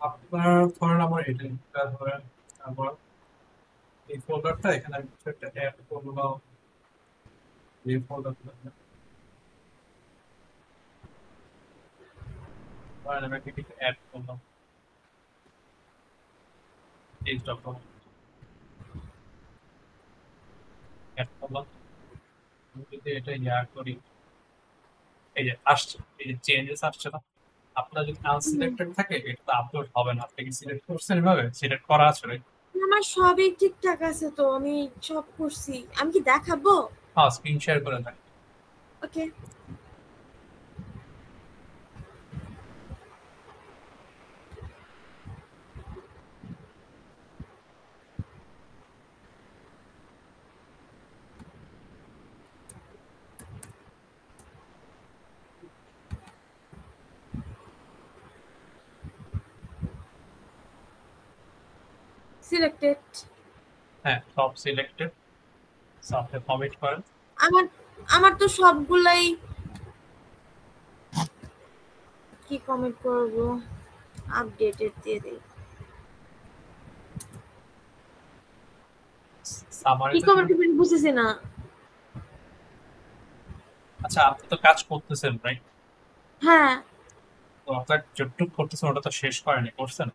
আপনার ধরেন আমার এটা ধরেন আমার এই ফোল্ডারটা এখানে আমি কিছু একটা অ্যাড করলাম। এই ফোল্ডারটা ধরেন আমি একটা কিছু অ্যাড করলাম, এই ডকুমেন্ট অ্যাড করলাম। আমি যদি এটা করি, এই যে আসছে, এই যে চেঞ্জেস আসছে না। আপনার যদি হুম। আনসিলেক্টেড থাকে এটা তো আপলোড হবে না। আপনি কি সিলেক্ট করছেন এভাবে? সিলেক্ট করা আছে right? আমার সবই ঠিকঠাক আছে তো, আমি সব করছি। আমি কি দেখাবো? হ্যাঁ, স্ক্রিন শেয়ার করে দেন। ওকে। সিলেক্টেড। হ্যাঁ, সব সিলেক্টেড। আপনি কমিট করেন। আমার আমার তো সবগুলাই। কি কমেন্ট করব? আপডেটেড দিয়ে দেই। কি সামারিতে কমেন্ট করবেন বুঝতেছি না। আচ্ছা, আপনি তো কাজ করতেছেন রাইট? হ্যাঁ। তো আপনার যতটুকু করতেছেন ওটা তো শেষ করেনি, করছেন?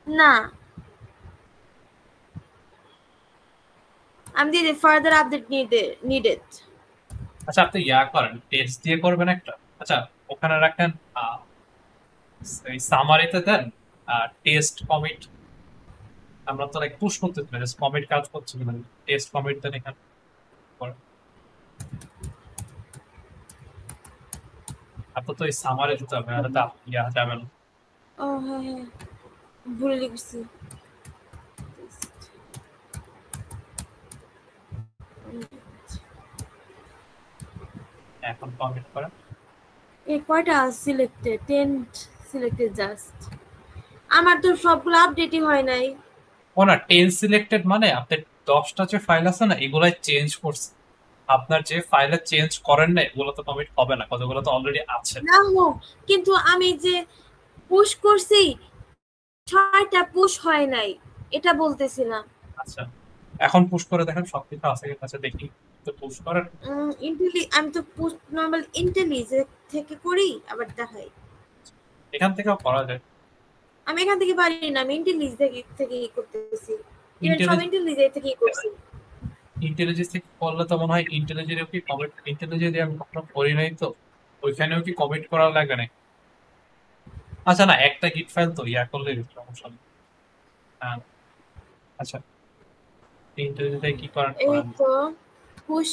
না, আমি দিয়ে দিই ফার্দার আপডেট নিডেড। আচ্ছা, আপনি করেন, টেস্ট দিয়ে করবেন একটা। আচ্ছা, ওখানে রাখেন, এই সামারিতে দেন টেস্ট কমিট। আমরা তো লাইক পুশ করতেছি না, জাস্ট কমিট কাজ করছে কিনা, টেস্ট কমিট দেন এখানে করেন। আপনার তো এই সামারে দিতে হবে, নাহলে তো আপনি যাবে না। ও হ্যাঁ হ্যাঁ, ভুলে লিখছি। এখন কমিট করেন। এই কয়টা সিলেক্টেড? 10 selected just. আমার তো সবগুলো আপডেটই হয় নাই। ও না, টেন সিলেক্টেড মানে আপনি 10টা যে ফাইল আছে না এগুলাই চেঞ্জ করছে। আপনার যে ফাইলে চেঞ্জ করেন না এগুলো তো কমিট হবে না, কতগুলো তো অলরেডি আছে। না হোক, কিন্তু আমি যে পুশ করছি 6টা পুশ হয় নাই, এটা বলতেছিলাম। আচ্ছা, এখন পুশ করে দেখেন সবকিছু আছে কিনা। আচ্ছা দেখি, তো পুশ করেন। আমি তো পুশ নর্মাল ইন্টেলিজে থেকে করি, আবার দেখাই। এখান থেকেও করা যায়। আমি এখান থেকে পারি না, আমি ইন্টেলিজ থেকেই করতেছি। ইভেন সব ইন্টেলিজেন্স, ইন্টেলিজ থেকেই করছি। ইন্টেলিজেন্স থেকে করলে তো মনে হয় ইন্টেলিজেন্সেও কি কমিট, ইন্টেলিজেন্স আমি কখনো করি নাই তো, ওইখানেও কি কমিট করা লাগে না? আচ্ছা না, একটা গিট ফাইল তো করলে সমস্যা নেই। হ্যাঁ, আচ্ছা, ইন্টেলিজেন্সে কি করেন এই করেন। তো পুশ।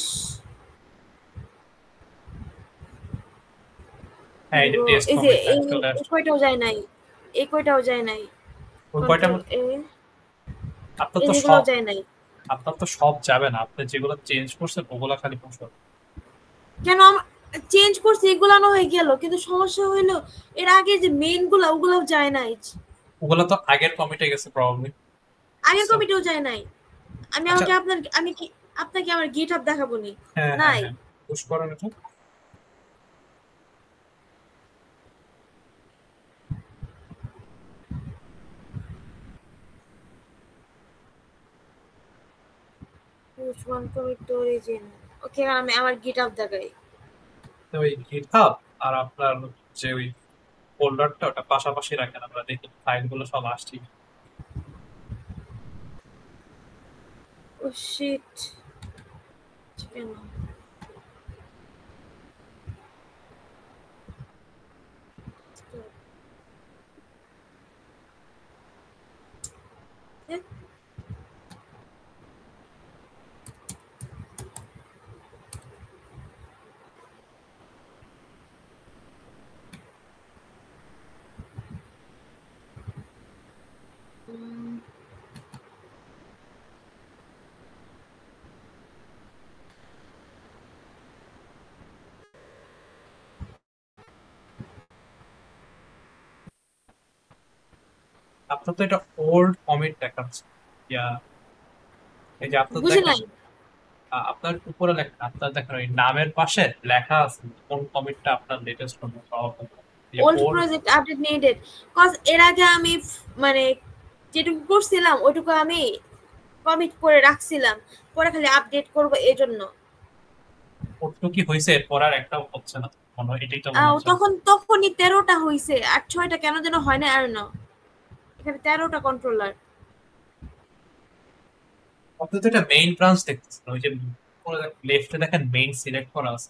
হ্যাঁ, এই যে টেস্ট এই যে কমিট এই চলে এই আসছে। কয়টাও যায় নাই, এই কয়টাও যায় নাই। ওই কয়টা কন্ট্রোল এ, আপনার এই তো যেগুলোও সব, যায় নাই। আপনার তো সব যাবে না, আপনি যেগুলো চেঞ্জ করছেন ওগুলা খালি পুশ করবেন। কেন চেঞ্জ করছি এগুলানো হয়ে গেল, কিন্তু সমস্যা হইলো এর আগে যে মেইন গুলা ওগুলাও যায় নাই। ওগুলা তো আগের কমিটে গেছে প্রবাবলি। আগের কমিটিও যায় নাই। আমি আচ্ছা, আমাকে আমি কি আপনাকে আমার গিট আপ দেখাবো নি? হ্যাঁ হ্যাঁ নাই। হ্যাঁ, পুশ করেন এটা। Push one commit to origin. Okay, আমি আমার গিট আপ দেখাই। তো ওই গিটহাব আর আপনার যে ওই ফোল্ডারটা ওটা পাশাপাশি রাখেন, আমরা দেখি ফাইলগুলো সব আসছি। ও শিট, কেন? আপনার তো এটা ওল্ড কমিট দেখাচ্ছে। ইয়া, এই যে আপনার বুঝি দেখেন, নাই। আপনার উপরে লেখা, আপনার দেখেন ওই নামের পাশে লেখা আছে কোন কমিটটা আপনার latest commit. Old project update needed cause এর আগে আমি মানে যেটুকু করছিলাম ওইটুকু আমি কমিট করে রাখছিলাম, পরে খালি আপডেট করব এজন্য। ওটুকু কি হয়েছে, এরপর আর একটাও হচ্ছে না মনে হয়, এটাই তো মনে হচ্ছে। তখনই 13টা হয়েছে, আর 6টা কেন যেন হয় না, আর না এখানে 13টা কন্ট্রোলার। আপনি তো এটা মেইন ব্রাঞ্চ দেখতেছেন, ওই যে লেফটে দেখেন মেইন সিলেক্ট করা আছে।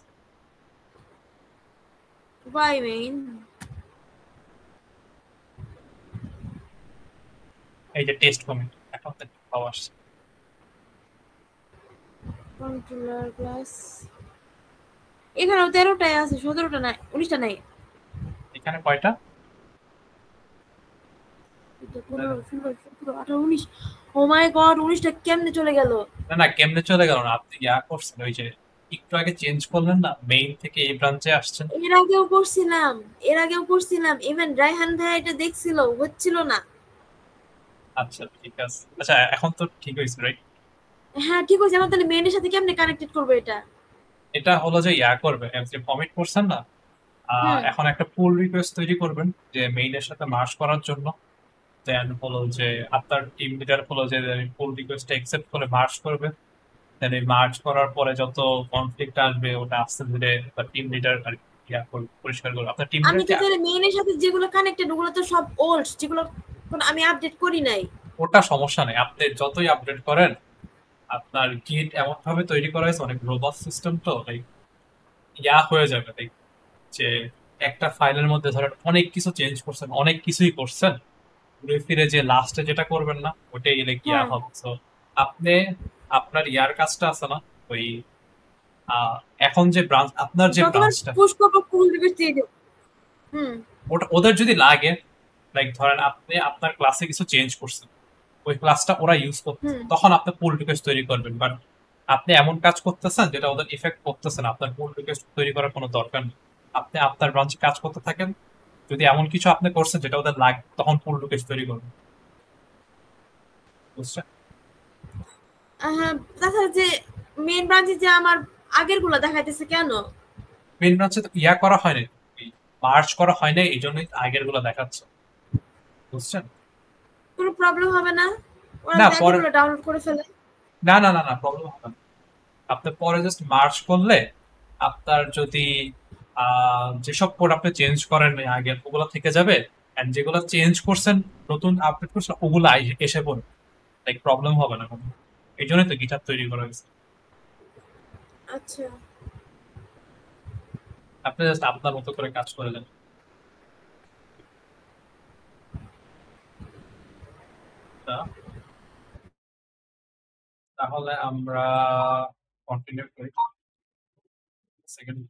বাই মেইন এই যে টেস্ট কমিট এখন তো পাওয়া আসছে। কন্ট্রোলার ক্লাস এখানেও 13টাই আছে, 17টা নাই, 19টা নাই। এখানে কয়টা? 15, 16, 17, 18, 19। ও মাই গড, 19টা কেমনে চলে গেল? না না, কেমনে চলে গেল না, আপনি ইয়া করছেন ওই যে একটু আগে চেঞ্জ করলেন না, মেইন থেকে এই ব্রাঞ্চে আসছেন। এর আগেও করছিলাম ইভেন রায়হান ভাই এটা দেখছিল, হচ্ছিল না। আচ্ছা ঠিক আছে, আচ্ছা এখন তো ঠিক হয়েছে রাইট? হ্যাঁ ঠিক আছে, আমার তাহলে মেইনের সাথে কেমনে কানেক্টেড করবো এটা? এটা হলো যে ইয়া করবে, যে কমিট করছেন না, হুম এখন একটা পুল রিকোয়েস্ট তৈরি করবেন যে মেইনের সাথে মার্জ করার জন্য। দেন হলো যে আপনার টিম লিডার হলো যে পুল রিকোয়েস্ট অ্যাকসেপ্ট করে মার্জ করবে। দেন এই মার্জ করার পরে যত কনফ্লিক্ট আসবে ওটা আস্তে ধীরে টিম লিডার আর ইয়া করবে, পরিষ্কার করবে। আপনার টিম আমি তো লিডারকে তাহলে মেইনের সাথে যেগুলো কানেক্টেড ওগুলো তো সব ওল্ড, যেগুলো আমি আপডেট করি নাই। ওটা সমস্যা নেই, আপনি যতই আপডেট করেন আপনার গিট এমন ভাবে তৈরি করা হয়েছে, অনেক রোবস্ট সিস্টেম, তো লাইক ইয়া হয়ে যাবে লাইক যে একটা ফাইলের মধ্যে ধরেন অনেক কিছু চেঞ্জ করছেন, অনেক কিছুই করছেন, ঘুরে ফিরে যে লাস্টে যেটা করবেন না ওটাই এলে কি আর হ্যাঁ, হবে। তো আপনি আপনার ইয়ার কাজটা আছে না ওই আহ, এখন যে ব্রাঞ্চ, আপনার যে যতবার ব্রাঞ্চটা, পুশ করবো পুল রিকোয়েস্ট দিয়ে দেবো। হুম ওটা ওদের যদি লাগে, লাইক ধরেন আপনি আপনার ক্লাসে কিছু চেঞ্জ করছেন, ওই ক্লাসটা ওরা ইউজ করতেছে, হুম তখন আপনি পুল রিকোয়েস্ট তৈরি করবেন। বাট আপনি এমন কাজ করতেছেন যেটা ওদের ইফেক্ট করতেছে না, আপনার পুল রিকোয়েস্ট তৈরি করার কোনো দরকার নেই। আপনি আপনার ব্রাঞ্চে কাজ করতে থাকেন, যদি এমন কিছু আপনি করছেন যেটা ওদের লাগে তখন পুল রিকোয়েস্ট তৈরি করবেন, বুঝছেন? হ্যাঁ, তাছাড়া যে মেইন ব্রাঞ্চে যে আমার আগের গুলো দেখাইতেছে কেন? মেইন ব্রাঞ্চে তো ইয়া করা হয় নাই, মার্চ করা হয় নাই, এই জন্যই আগের গুলো দেখাচ্ছে, বুঝছেন? কোনো প্রবলেম হবে না ওরা না যদি আগের পরে, গুলো ডাউনলোড করে ফেলে? না না না না, প্রবলেম হবে না। আপনি পরে জাস্ট মার্চ করলে আপনার যদি যেসব কোড আপনি চেঞ্জ করেন নাই আগের ওগুলো থেকে যাবে, এন্ড যেগুলো চেঞ্জ করছেন নতুন আপডেট করছেন ওগুলো এসে পড়বে, লাইক প্রবলেম হবে না কোনো। এই জন্যই তো গিটার তৈরি করা হয়েছে। আচ্ছা, আপনি জাস্ট আপনার মতো করে কাজ করে যান। তা, তাহলে আমরা কন্টিনিউ করি। সেকেন্ড।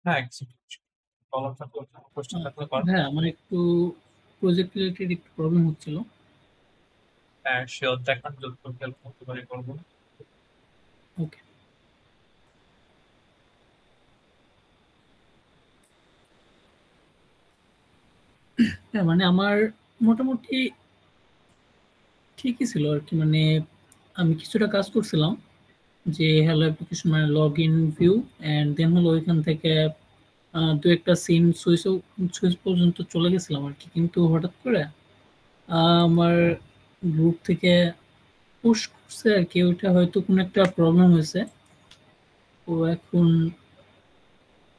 হ্যাঁ, কলার থাকলে কোশ্চেন থাকলে করেন। হ্যাঁ, আমার একটু প্রজেক্ট রিলেটেড একটু প্রবলেম হচ্ছিল। হ্যাঁ শিওর, দেখান যতটুকু হেল্প করতে পারি করবো। ওকে। হ্যাঁ, মানে আমার মোটামুটি ঠিকই ছিল আর কি। মানে আমি কিছুটা কাজ করছিলাম যে হ্যালো অ্যাপ্লিকেশন মানে log in view and then হলো ওইখান থেকে দু একটা সিন সুইচ পর্যন্ত চলে গেছিলাম আর কি। কিন্তু হঠাৎ করে আমার গ্রুপ থেকে পুশ করছে আর কি, ওইটা হয়তো কোনো একটা প্রবলেম হয়েছে। তো এখন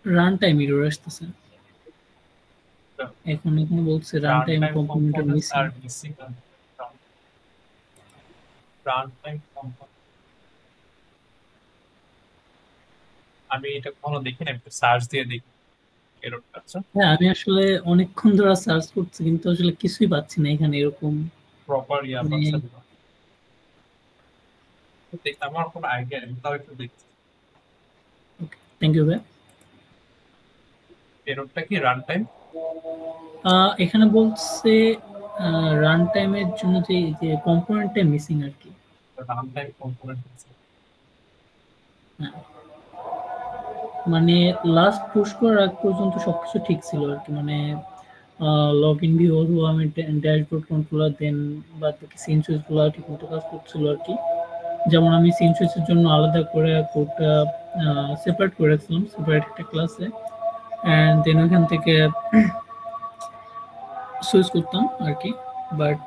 রান টাইম এরর আসতেছে। এখন এখানে বলছে run run time time component components missing. আর মিসিং। রান টাইম কম্পোনেন্ট আমি এটা কখনো দেখি না, একটু সার্চ দিয়ে দেখি এরকম। আচ্ছা, হ্যাঁ, আমি আসলে অনেকক্ষণ ধরে সার্চ করছি কিন্তু আসলে কিছুই পাচ্ছি না এখানে এরকম। প্রপার ইয়া মানে পাচ্ছে না। আমার কোনো আইডিয়া নেই, তাও একটু দেখছি। থ্যাংক ইউ ভাই। এররটা কি রান টাইম? এখানে বলছে রান টাইমের জন্য যে কম্পোনেন্টটা মিসিং আর কি। Run time component. হ্যাঁ, মানে লাস্ট পুশ করার আগ পর্যন্ত সবকিছু ঠিক ছিল আর কি, মানে লগ ইন ভিউ অথবা আমি ড্যাশবোর্ড কন্ট্রোলার দেন বাদ বাকি সিন সুইচ গুলো ঠিক মতো কাজ করছিল আর কি। যেমন আমি সিন সুইচের জন্য আলাদা করে কোডটা সেপারেট করে রাখছিলাম সেপারেট একটা ক্লাসে, অ্যান্ড দেন ওইখান থেকে সুইচ করতাম আর কি। বাট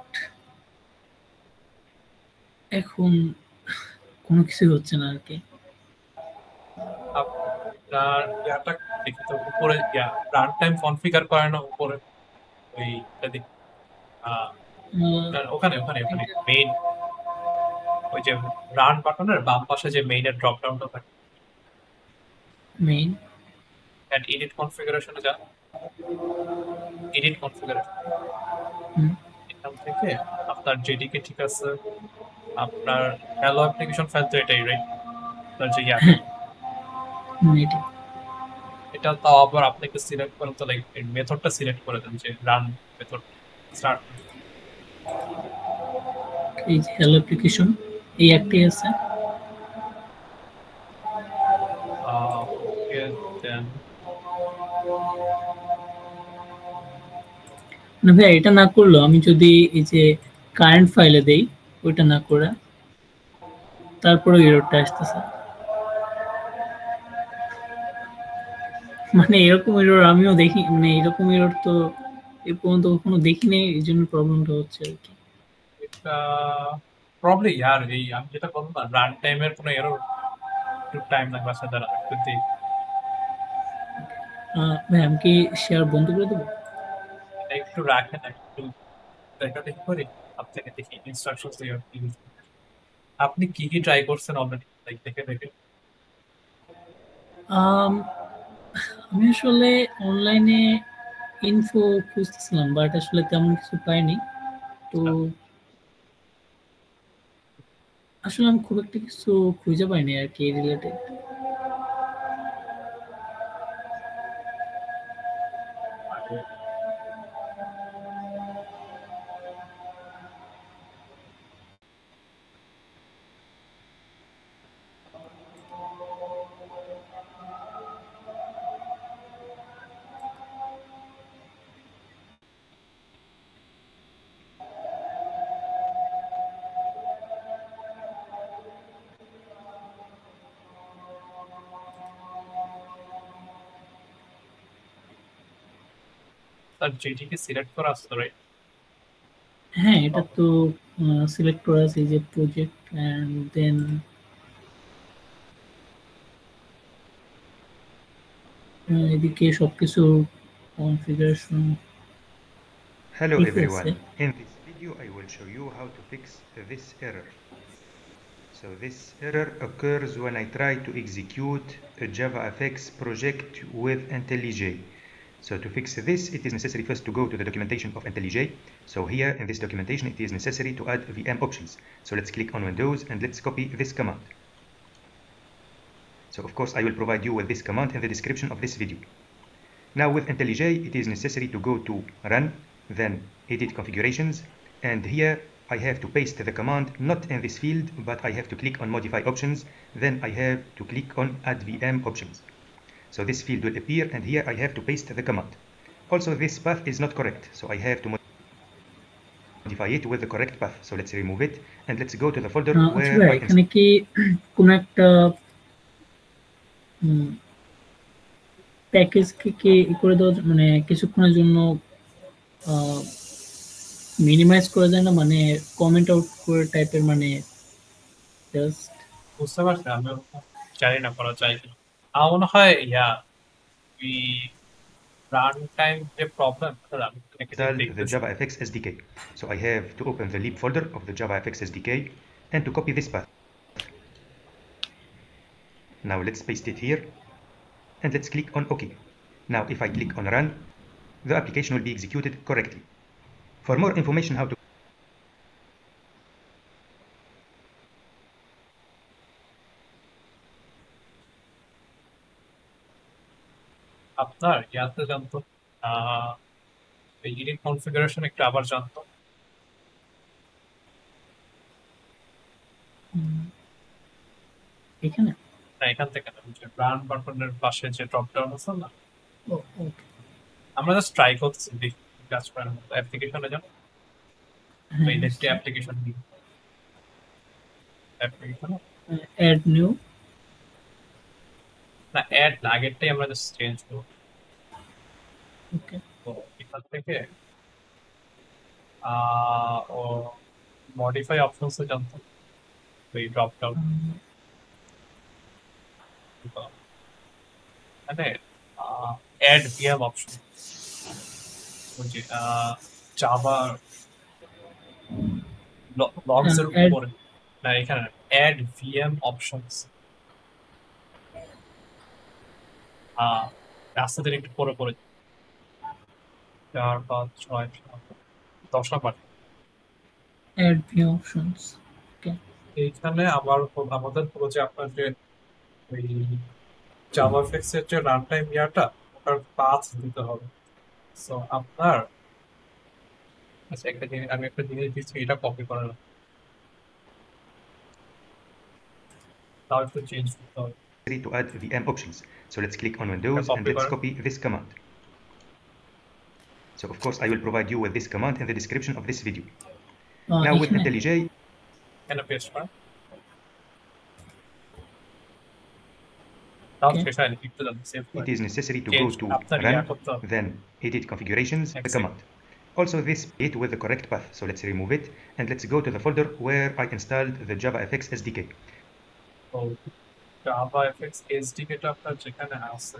এখন কোনো কিছুই হচ্ছে না আর কি। আপনার ইয়াটা দেখি তো উপরে রান টাইম কনফিগার করে না উপরে ওই দেখি ওখানে ওখানে ওখানে মেইন ওই যে রান বাটনের বাম পাশে যে মেইনের ড্রপ ডাউনটা থাকে মেইন এন্ড এডিট কনফিগারেশনে যা এডিট কনফিগারেশন এখান থেকে আপনার জেডিকে ঠিক আছে, আপনার হ্যালো অ্যাপ্লিকেশন ফাইল তো এটাই রাইট, আপনার যে এটা তাও আবার আপনাকে সিলেক্ট করেন তো লাইক মেথডটা সিলেক্ট করে দেন যে রান মেথড স্টার্ট। এই যে হ্যালো অ্যাপ্লিকেশন এই একটাই আছে। ওকে দেন না ভাই, এটা না করলেও আমি যদি এই যে কারেন্ট ফাইলে দেই ওইটা না করে তারপরে এররটা আসতেছে। মানে এরকম এরর আমিও দেখি, মানে এরকম এরর তো এ পর্যন্ত কখনো দেখিনি, এই জন্য প্রবলেমটা হচ্ছে আর কি। এটা প্রবলি এই আমি যেটা বললাম না রান টাইমের কোনো এরর একটু টাইম লাগবে আসলে দ্বারা যদি ভাই আমি কি শেয়ার বন্ধ করে দেবো? এটা একটু রাখেন একটু দেখা দেখি করি আপনাকে দেখি ইনস্ট্রাকশন আপনি কি কি ট্রাই করছেন অলরেডি লাইক দেখে দেখে। আমি আসলে অনলাইনে ইনফো খুঁজতেছিলাম বাট আসলে তেমন কিছু পাইনি। তো আসলে আমি খুব একটা কিছু খুঁজে পাইনি আর কি রিলেটেড। তার যেটিকে সিলেক্ট করা আসতো রাইট। হ্যাঁ, এটা তো সিলেক্ট করা আছে, এই যে প্রজেক্ট অ্যান্ড দেন এদিকে সবকিছু কনফিগারেশন Hello ঠিক আছে। everyone. In this video I will show you how to fix this error. So this error occurs when I try to execute a JavaFX project with IntelliJ. So to fix this, it is necessary first to go to the documentation of IntelliJ. So here in this documentation, it is necessary to add VM options. So let's click on Windows and let's copy this command. So of course I will provide you with this command in the description of this video. Now with IntelliJ, it is necessary to go to Run, then Edit Configurations, and here I have to paste the command not in this field, but I have to click on Modify Options, then I have to click on Add VM Options. So this field will appear, and here I have to paste the command. Also this path is not correct, so I have to modify it with the correct path. So let's remove it, and let's go to the folder where I এখানে কি কোন একটা package কি করে দেওয়া, মানে কিছুক্ষণের জন্য মিনিমাইজ করা যায় না, মানে কমেন্ট আউট করে টাইপের, মানে জাস্ট বুঝতে পারছি, আমি জানি না করা যায় কিনা। আমার মনে হয় ওই রান টাইম যে প্রবলেম আমি install the JavaFX SDK. So I have to open the lib folder of the JavaFX SDK and to copy this path. Now let's paste it here and let's click on OK. Now if I click on Run, the application will be executed correctly. For more information how to আপনার জানতো edit configuration একটু আবার জানতো এখানে? না এখান থেকে না, যে রান বাটনের পাশে যে ড্রপ ডাউন আছে না, ও ওকে, আমরা জাস্ট ট্রাই করছি দেখি কি কাজ করে না। অ্যাপ্লিকেশনে যান, হ্যাঁ এই নেটটি অ্যাপ্লিকেশন দিই, অ্যাপ্লিকেশন অ্যাড নিউ। না অ্যাড না, আগেরটাই আমরা জাস্ট চেঞ্জ করব। ওকে, তো এখান থেকে ও মডিফাই অপশনসে জানতো এই ড্রপ ডাউন, মানে অ্যাড ভিএম অপশন, ওই যে জাভা লগস এর add উপরে, না এখানে অ্যাড ভিএম অপশনস, রাস্তাদের একটু পরে পরে 4 5 6 10 নাম্বার। add new options. ওকে, এইখানে আমাদের হলো যে আপনার যে ওই জাভাফিক্স এর যে রান টাইম ইয়াটা, ওটার পাথ দিতে হবে। সো আপনার আচ্ছা আমি একটা জিনিস দিচ্ছি, এটা কপি করে না, তাও একটু চেঞ্জ করতে হবে। To add VM options. So let's click on Windows and let's copy this command. So of course I will provide you with this command in the description of this video. Now with এখানে IntelliJ, এখানে paste করেন, তাও specially একটু জানতে save it is necessary to go Change to after yeah Run, করতে হবে। then Edit Configurations, the Exit. command. Also this it with the correct path. So let's remove it and let's go to the folder where I installed the JavaFX SDK. তো জাভাফিক্স SDK টা আপনার যেখানে আছে,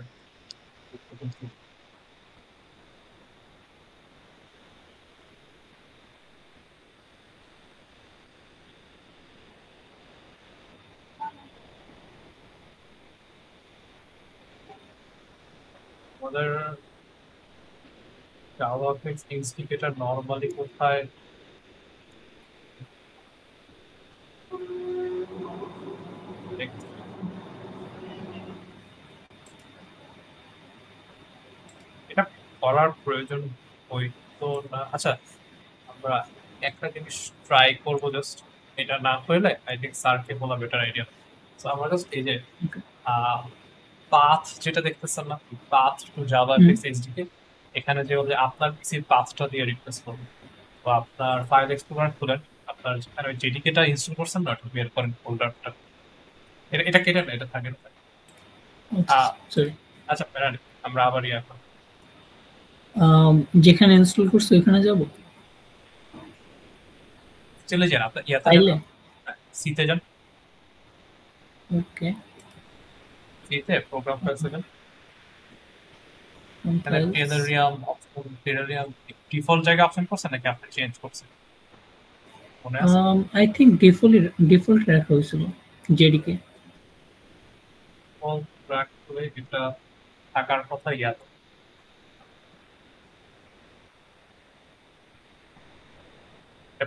আমাদের জাভাফিক্স ইনস্টিগেটর normally কোথায় এটা করার প্রয়োজন হইতো না। আচ্ছা আমরা একটা জিনিস ট্রাই করবো, জাস্ট এটা না হইলে আই থিঙ্ক স্যারকে বলা বেটার আইডিয়া। তো আমরা জাস্ট এই যে পাথ যেটা দেখতেছেন না, পাথ টু জাভাফিক্স এসডিকে, এখানে যে বলে আপনার পিসির পাথটা দিয়ে রিপ্লেস করবেন। তো আপনার ফাইল এক্সপ্লোরার খুলেন, আপনার যেখানে ওই জেডিকেটা ইনস্টল করছেন না, ওটা বের করেন ফোল্ডারটা, এটা কেটে না, এটা থাকে না। সরি, আচ্ছা প্যারা নেই, আমরা আবার ইয়া করব। যেখানে ইনস্টল করছো ওখানে যাব, চলে যান আপনার ইয়াতে ফাইলে। যান, সিতে যান, ওকে, সিতে প্রোগ্রাম ফাইলসে যান, এখানে টেরারিয়াম ডিফল্ট জায়গা অপশন করছেন নাকি আপনি চেঞ্জ করছেন মনে আছে? আই থিংক ডিফল্ট রাখা হয়েছিল জেডিকে। ডিফল্ট রাখলে এটা থাকার কথা ইয়াতে।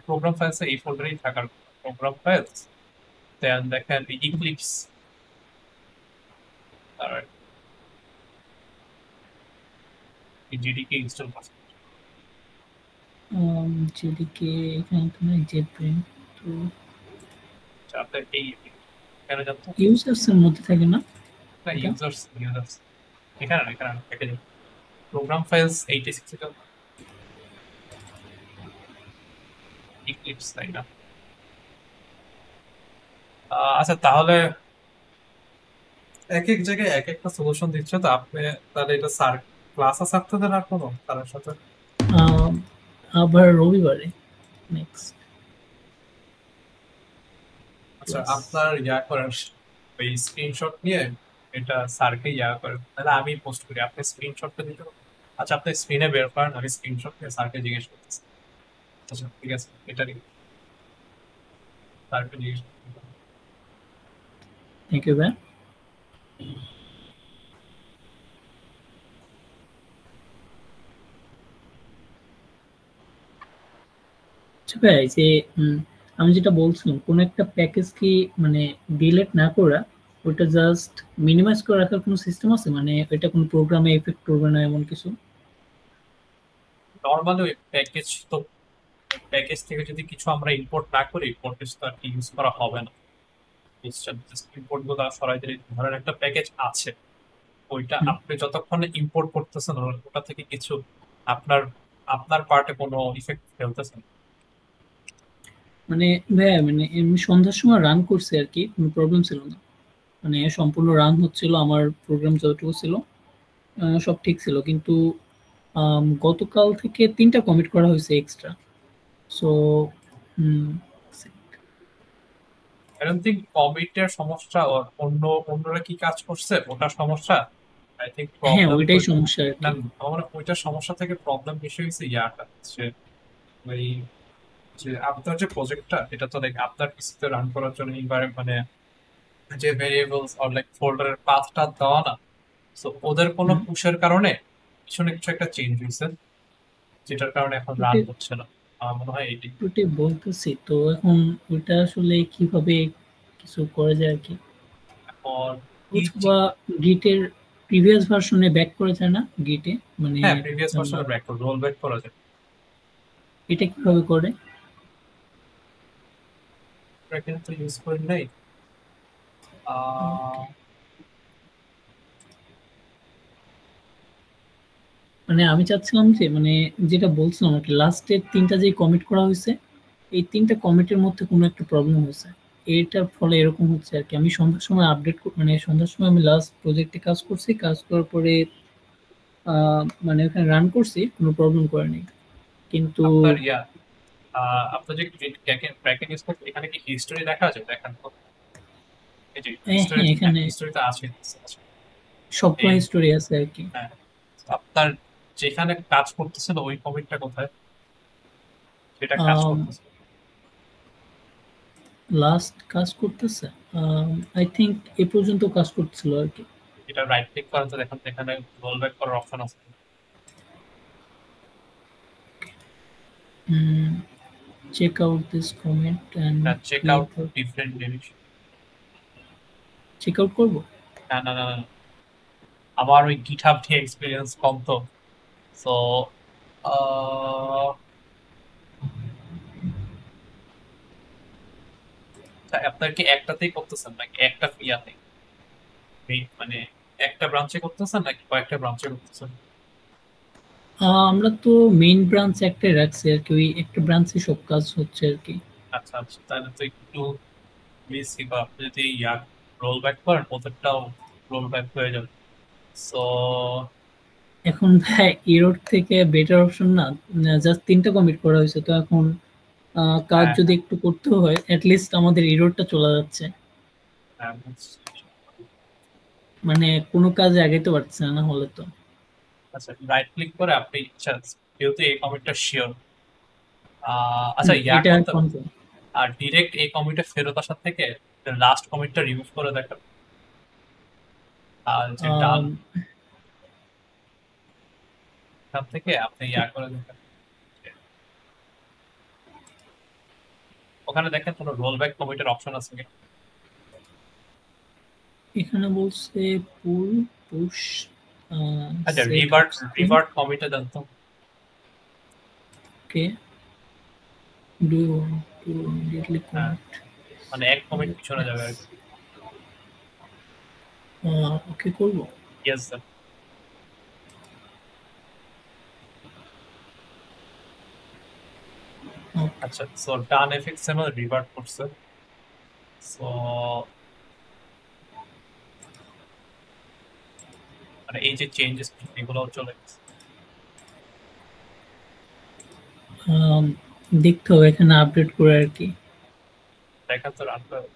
প্রোগ্রাম ফাইলস এই ফোল্ডারেই থাকার প্রোগ্রাম ফাইলস, দেন দেখেন ইক্লিপস, অলরাইট জিডিকে ইনস্টল করছেন, জেডিকে এখানে তো নাই, জেটব্রেন তো আপনার এই কেন জানতো ইউজার্স এর মধ্যে থাকে না? না, ইউজার্স এখানে না, এখানে প্যাকেজ প্রোগ্রাম ফাইলস 86 এ ইক্লিপস, তাই না? আচ্ছা তাহলে এক এক জায়গায় এক একটা সলিউশন দিচ্ছে, তো আপনি তাহলে এটা স্যার ক্লাস আছে আপনাদের আর কোনো তার সাথে? আবার রবিবারে নেক্সট। আচ্ছা আপনার ইয়া করেন, ওই স্ক্রিনশট নিয়ে এটা স্যারকে ইয়া করেন, তাহলে আমি পোস্ট করি, আপনি স্ক্রিনশটটা দিতে পারেন। আচ্ছা আপনি স্ক্রিনে বের করেন, আমি স্ক্রিনশট নিয়ে স্যারকে জিজ্ঞেস করতেছি। আচ্ছা ঠিক আছে, এটা স্যারকে জিজ্ঞেস করতে। থ্যাংক ইউ ভাই। আচ্ছা ভাই, যে আমি যেটা বলছিলাম, কোন একটা প্যাকেজ কি মানে ডিলিট না করা, ওটা জাস্ট মিনিমাইজ করে রাখার কোনো সিস্টেম আছে? মানে এটা কোনো প্রোগ্রামে এফেক্ট করবে না এমন কিছু? নরমালি ওই প্যাকেজ তো, প্যাকেজ থেকে যদি কিছু আমরা ইম্পোর্ট না করি, ইম্পোর্ট তো আর কি ইউজ করা হবে না। বুঝছেন, ইম্পোর্ট গুলো সরাই দিলে ধরেন একটা প্যাকেজ আছে, ওইটা আপনি যতক্ষণে ইম্পোর্ট করতেছেন ওটা থেকে কিছু আপনার আপনার পার্টে কোনো ইফেক্ট ফেলতেছেন? মানে ভাইয়া মানে এমনি সন্ধ্যার সময় রান করছে আর কি, কোনো প্রবলেম ছিল না। মানে সম্পূর্ণ রান হচ্ছিল, আমার প্রোগ্রাম যতটুকু ছিল সব ঠিক ছিল, কিন্তু গতকাল থেকে 3টা কমিট করা হয়েছে extra. So I don't think কমিটের সমস্যা, অন্যরা কি কাজ করছে ওটার সমস্যা। আই থিংক হ্যাঁ প্রবলেম ওইটাই সমস্যা আর না, কি। আমার ওইটার সমস্যা থেকে প্রবলেম বেশি হয়েছে ইয়াটা হচ্ছে ওই যে আপনার যে প্রজেক্টটা, এটা তো লাইক আপনার পিসিতে রান করার জন্য মানে যে ভেরিয়েবলস অর লাইক ফোল্ডারের পাথটা দেওয়া না, সো ওদের কোনো পুশের কারণে পিছনে কিছু একটা চেঞ্জ হয়েছে, যেটার কারণে এখন রান হচ্ছে না। আমার মনে হয় এটি ওইটাই বলতেছি তো, এখন ওইটা আসলে কিভাবে কিছু করা যায় আর কি, এখন অথবা গিটের প্রিভিয়াস ভার্সনে ব্যাক করা যায় না গিটে, মানে হ্যাঁ প্রিভিয়াস ভার্সনে রোল ব্যাক করা যায়। এটা কিভাবে করে? এটা কিন্তু ইউজ করি নাই। মানে আমি চাচ্ছিলাম যে মানে যেটা বলছিলাম আর কি, লাস্টের 3টা যে কমিট করা হয়েছে, এই 3টা কমিটের মধ্যে কোনো একটা প্রবলেম হয়েছে, এটার ফলে এরকম হচ্ছে আর কি। আমি সন্ধ্যার সময় আপডেট মানে সন্ধ্যার সময় আমি লাস্ট প্রজেক্টে কাজ করছি, কাজ করার পরে মানে ওখানে রান করছি, কোনো প্রবলেম করেনি। কিন্তু আপনার আপনার যে ব্র্যাকেট ইউজ করতে এখানে কি হিস্টোরি দেখা যায়? দেখেন তো, এই যে হ্যাঁ এখানে হিস্টোরিতে আছে। সবগুলো হিস্টোরি আছে আর কি। হ্যাঁ, আপনার যেখানে কাজ করতেছিল ওই কমিটটা কোথায়, সেটা কাজ করতেছে? লাস্ট কাজ করতেছে আই থিংক এ পর্যন্ত কাজ করতেছিল আর কি। এটা রাইট ক্লিক করেন তো দেখেন এখানে রোল ব্যাক করার অপশন আছে। check out this comment and check out different direction. Check out করব? না না না, আমার ওই গিটহাব দিয়ে এক্সপেরিয়েন্স কম তো, সো আপনার কি একটাতেই করতেছেন নাকি একটা ইয়াতে, মানে একটা ব্রাঞ্চে করতেছেন নাকি কয়েকটা ব্রাঞ্চে করতেছেন? আমরা তো মেইন ব্রাঞ্চ একটাই রাখছি আর কি, ওই একটা ব্রাঞ্চে সব কাজ হচ্ছে আর কি। আচ্ছা আচ্ছা, তাহলে তো একটু বেশি, বা আপনি যদি রোল ব্যাক করেন ওদেরটাও রোল ব্যাক হয়ে যাবে। সো এখন ভাই এরর থেকে বেটার অপশন না, জাস্ট 3টা কমিট করা হয়েছে, তো এখন কাজ যদি একটু করতে হয় অ্যাটলিস্ট আমাদের এররটা চলে যাচ্ছে, মানে কোনো কাজে আগাইতে পারছে না হলে তো। আচ্ছা, রাইট ক্লিক করে আপনি যেহেতু এই কমিটটা শিওর, আচ্ছা এটা আর ডিরেক্ট এই কমিটে ফেরত আসার থেকে লাস্ট কমিটটা রিমুভ করে দেখেন, আর যে ডান থেকে আপনি করে দেখেন, ওখানে দেখেন কোনো রোল ব্যাক কমিটের অপশন আছে কি? এখানে বলছে পুল পুশ, আচ্ছা রিভার্ট কমিটে দেন তো। Okay, do you want to immediately commit, মানে এক কমিট পিছনে যাবে আর কি। ওকে করব? Yes sir. আচ্ছা, সো ডান এফএক্স এর মধ্যে রিভার্ট করছে, সো মানে এই যে চেঞ্জেস এগুলো চলে গেছে। দেখতে হবে এখানে আপডেট করে আর কি। দেখা তো রান করে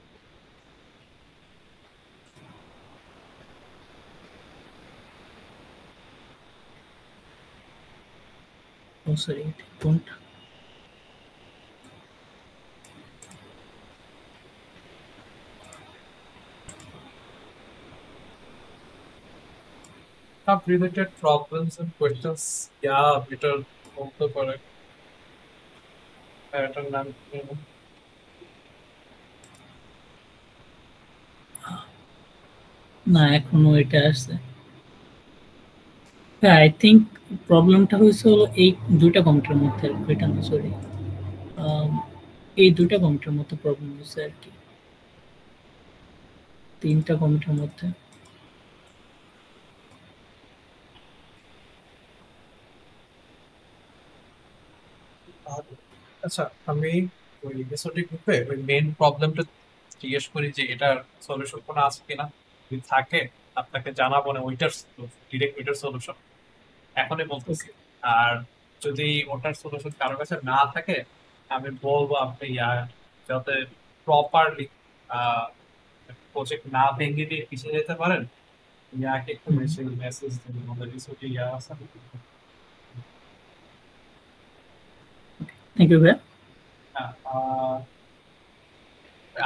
ও সরি, কোনটা? related problems and questions, yeah, better also correct pattern and না এখনো এটা আসছে। হ্যাঁ আই থিঙ্ক প্রবলেমটা হয়েছে হলো এই 2টা কমিটের মধ্যে, এটা না সরি, এই 2টা কমিটের মধ্যে প্রবলেম হয়েছে আর কি। 3টা কমিটের মধ্যে। আচ্ছা, আমি ওই এসওটি গ্রুপে ওই মেইন প্রবলেমটা জিজ্ঞেস করি যে এটার সলিউশন কোনো আছে কিনা, যদি থাকে আপনাকে জানাবো না ওইটার ডিরেক্ট ওইটার সলিউশন এখনই বলতেছি। আর যদি ওটার সলিউশন কারোর কাছে না থাকে আমি বলবো আপনি যাতে প্রপারলি প্রজেক্ট না ভেঙে দিয়ে পিছিয়ে যেতে পারেন, ইয়াকে একটু মেসেজ মেসেজ দিন আমাদের এসওটি আছে। থ্যাংক ইউ ভাইয়া। হ্যাঁ,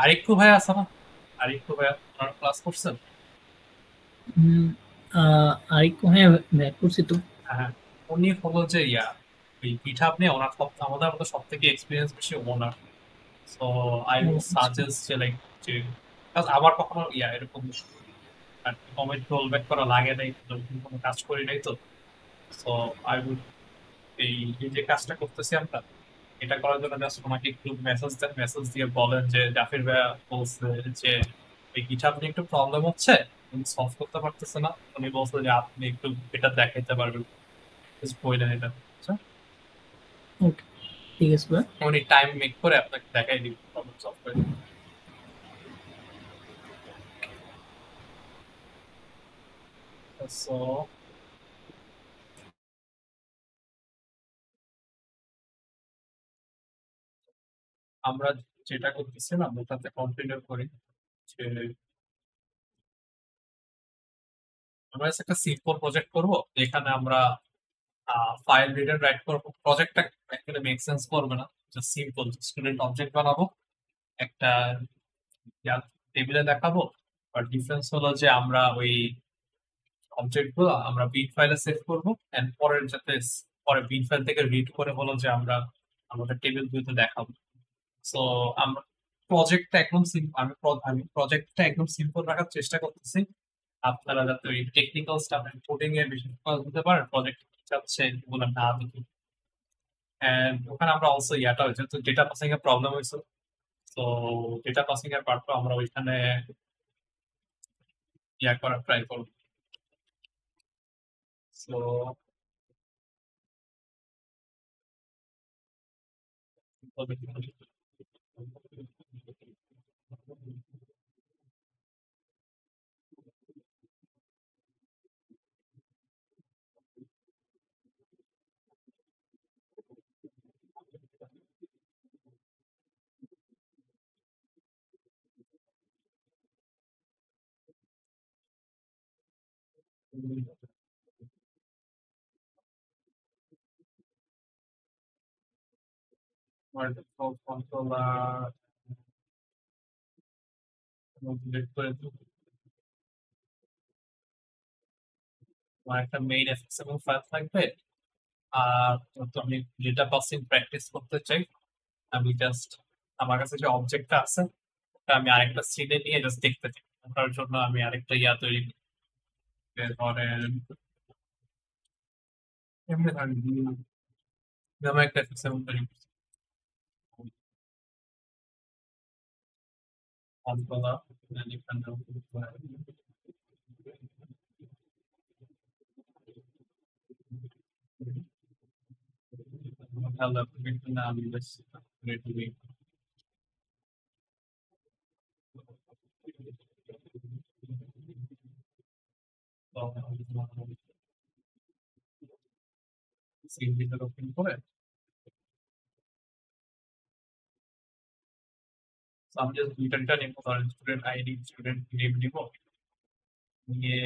আরিফু ভাই আছে না? আরিফু ভাই আপনার ক্লাস করছেন? আরেকটু হ্যাঁ ভাইয়া করছি তো। হ্যাঁ, উনি হলো যে ওই পিঠাপ নিয়ে ওনার আমাদের মতো সব থেকে এক্সপিরিয়েন্স বেশি ওনার। সো আই উইল সাজেস্ট যে লাইক যে আমার কখনো এরকম কমেন্ট রোল ব্যাক করা লাগে নাই, এরকম কোনো কাজ করি নাই তো। সো আই উইল এই যে কাজটা করতেছি আমরা, এটা করার জন্য জাস্ট ওনাকে একটু মেসেজ দেন, মেসেজ দিয়ে বলেন যে জাফির ভাইয়া বলছে যে এই গিটহাব নিয়ে একটু প্রবলেম হচ্ছে, উনি সলভ করতে পারতেছে না, উনি বলছে যে আপনি একটু এটা দেখাইতে পারবেন, বললেন এটা। আচ্ছা, ওকে ঠিক আছে ভাইয়া। উনি টাইম মেক করে আপনাকে দেখাই দিবেন প্রবলেম সলভ করে। সো আমরা যেটা করতেছিলাম ওটাতে কন্টিনিউ করি যে আমরা একটা সিম্পল প্রজেক্ট করব, যেখানে আমরা ফাইল রিডার রাইট করবো। প্রজেক্টটা অ্যাকচুয়ালি মেক সেন্স করবে না, জাস্ট সিম্পল স্টুডেন্ট অবজেক্ট বানাবো, একটা টেবিলে দেখাবো। আর ডিফারেন্স হলো যে আমরা ওই অবজেক্ট গুলো আমরা বিট ফাইলে সেভ করবো, এন্ড পরের যাতে পরে বিট ফাইল থেকে রিড করে হলো যে আমরা আমাদের টেবিল গুলোতে দেখাবো। সো আমরা প্রজেক্টটা একদম সিম্পল, আমি প্রজেক্টটা একদম সিম্পল রাখার চেষ্টা করতেছি। আপনারা যাতে ওই টেকনিক্যাল স্টাফ কোডিং এ বেশি ফোকাস দিতে পারেন, প্রজেক্ট চাচ্ছে এগুলো না দেখি। এন্ড ওখানে আমরা অলসো হয়েছে তো ডেটা পাসিং এর প্রবলেম হয়েছে, তো ডেটা পাসিং এর পার্টটা আমরা ওইখানে করার ট্রাই করবো। সো কন্ট্রোলার একটা মেইন এফএক্স এবং ফাইল থাকবে। আর তো আমি ডেটা পাসিং প্র্যাকটিস করতে চাই, আমি জাস্ট আমার কাছে যে অবজেক্টটা আছে ওটা আমি আরেকটা সিনে নিয়ে জাস্ট দেখতে চাই। ওটার জন্য আমি আরেকটা তৈরি ধরেন এমনি ধরেন আমি একটা এফএক্স এবং তৈরি করছি, কন্ট্রোলার হ্যালো না আমি জাস্ট রেডি সিন ভিতরে ওপেন করে আমি জাস্ট দুইটা নিব, ধরেন স্টুডেন্ট আইডি স্টুডেন্ট নেম নিব, নিয়ে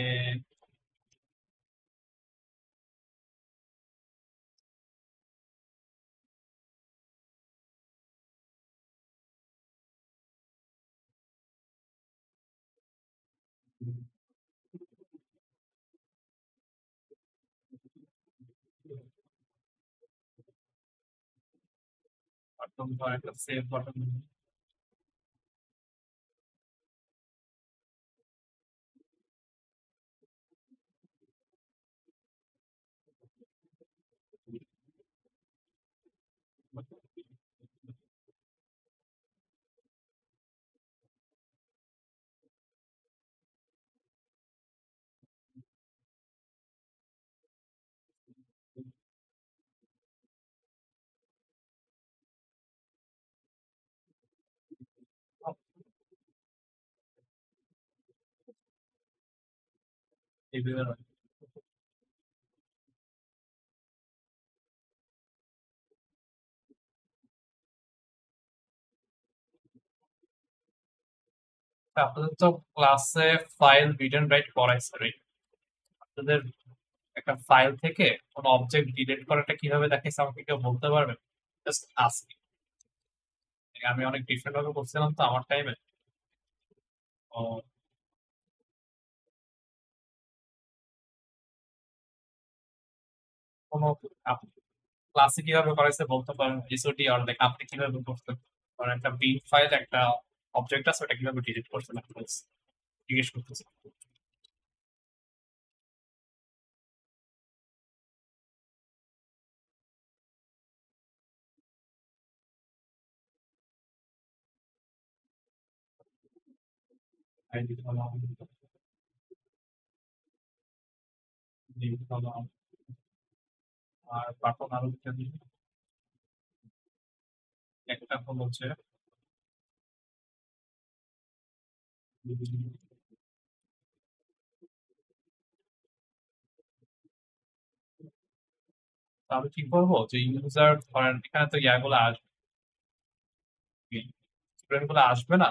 বাটন ধর একটা সেভ বাটন টেবিলের আপনাদের তো ক্লাসে ফাইল রিড এন্ড রাইট করাইছে right? আপনাদের একটা ফাইল থেকে কোনো অবজেক্ট ডিলিট করাটা কিভাবে দেখাইছে আমাকে কেউ বলতে পারবেন? Just ask. আমি অনেক ডিফারেন্ট ভাবে করছিলাম তো আমার টাইমে। ও কোনো ক্লাসে কিভাবে করাইছে বলতে পারেন এসওটি আর লাইক আপনি কিভাবে করতেন? কারণ একটা বিন ফাইল একটা অবজেক্ট আছে ওটা কিভাবে ডিলিট করছেন জিজ্ঞেস করতেছি। আইডি কলাম, নেম কলাম, আর বাটন আরো দুটো দিন। একটা হলো হচ্ছে আমি কি করবো যে ইউজার ধরেন এখানে তো ইয়াগুলো আসবে, স্টুডেন্ট গুলো আসবে না,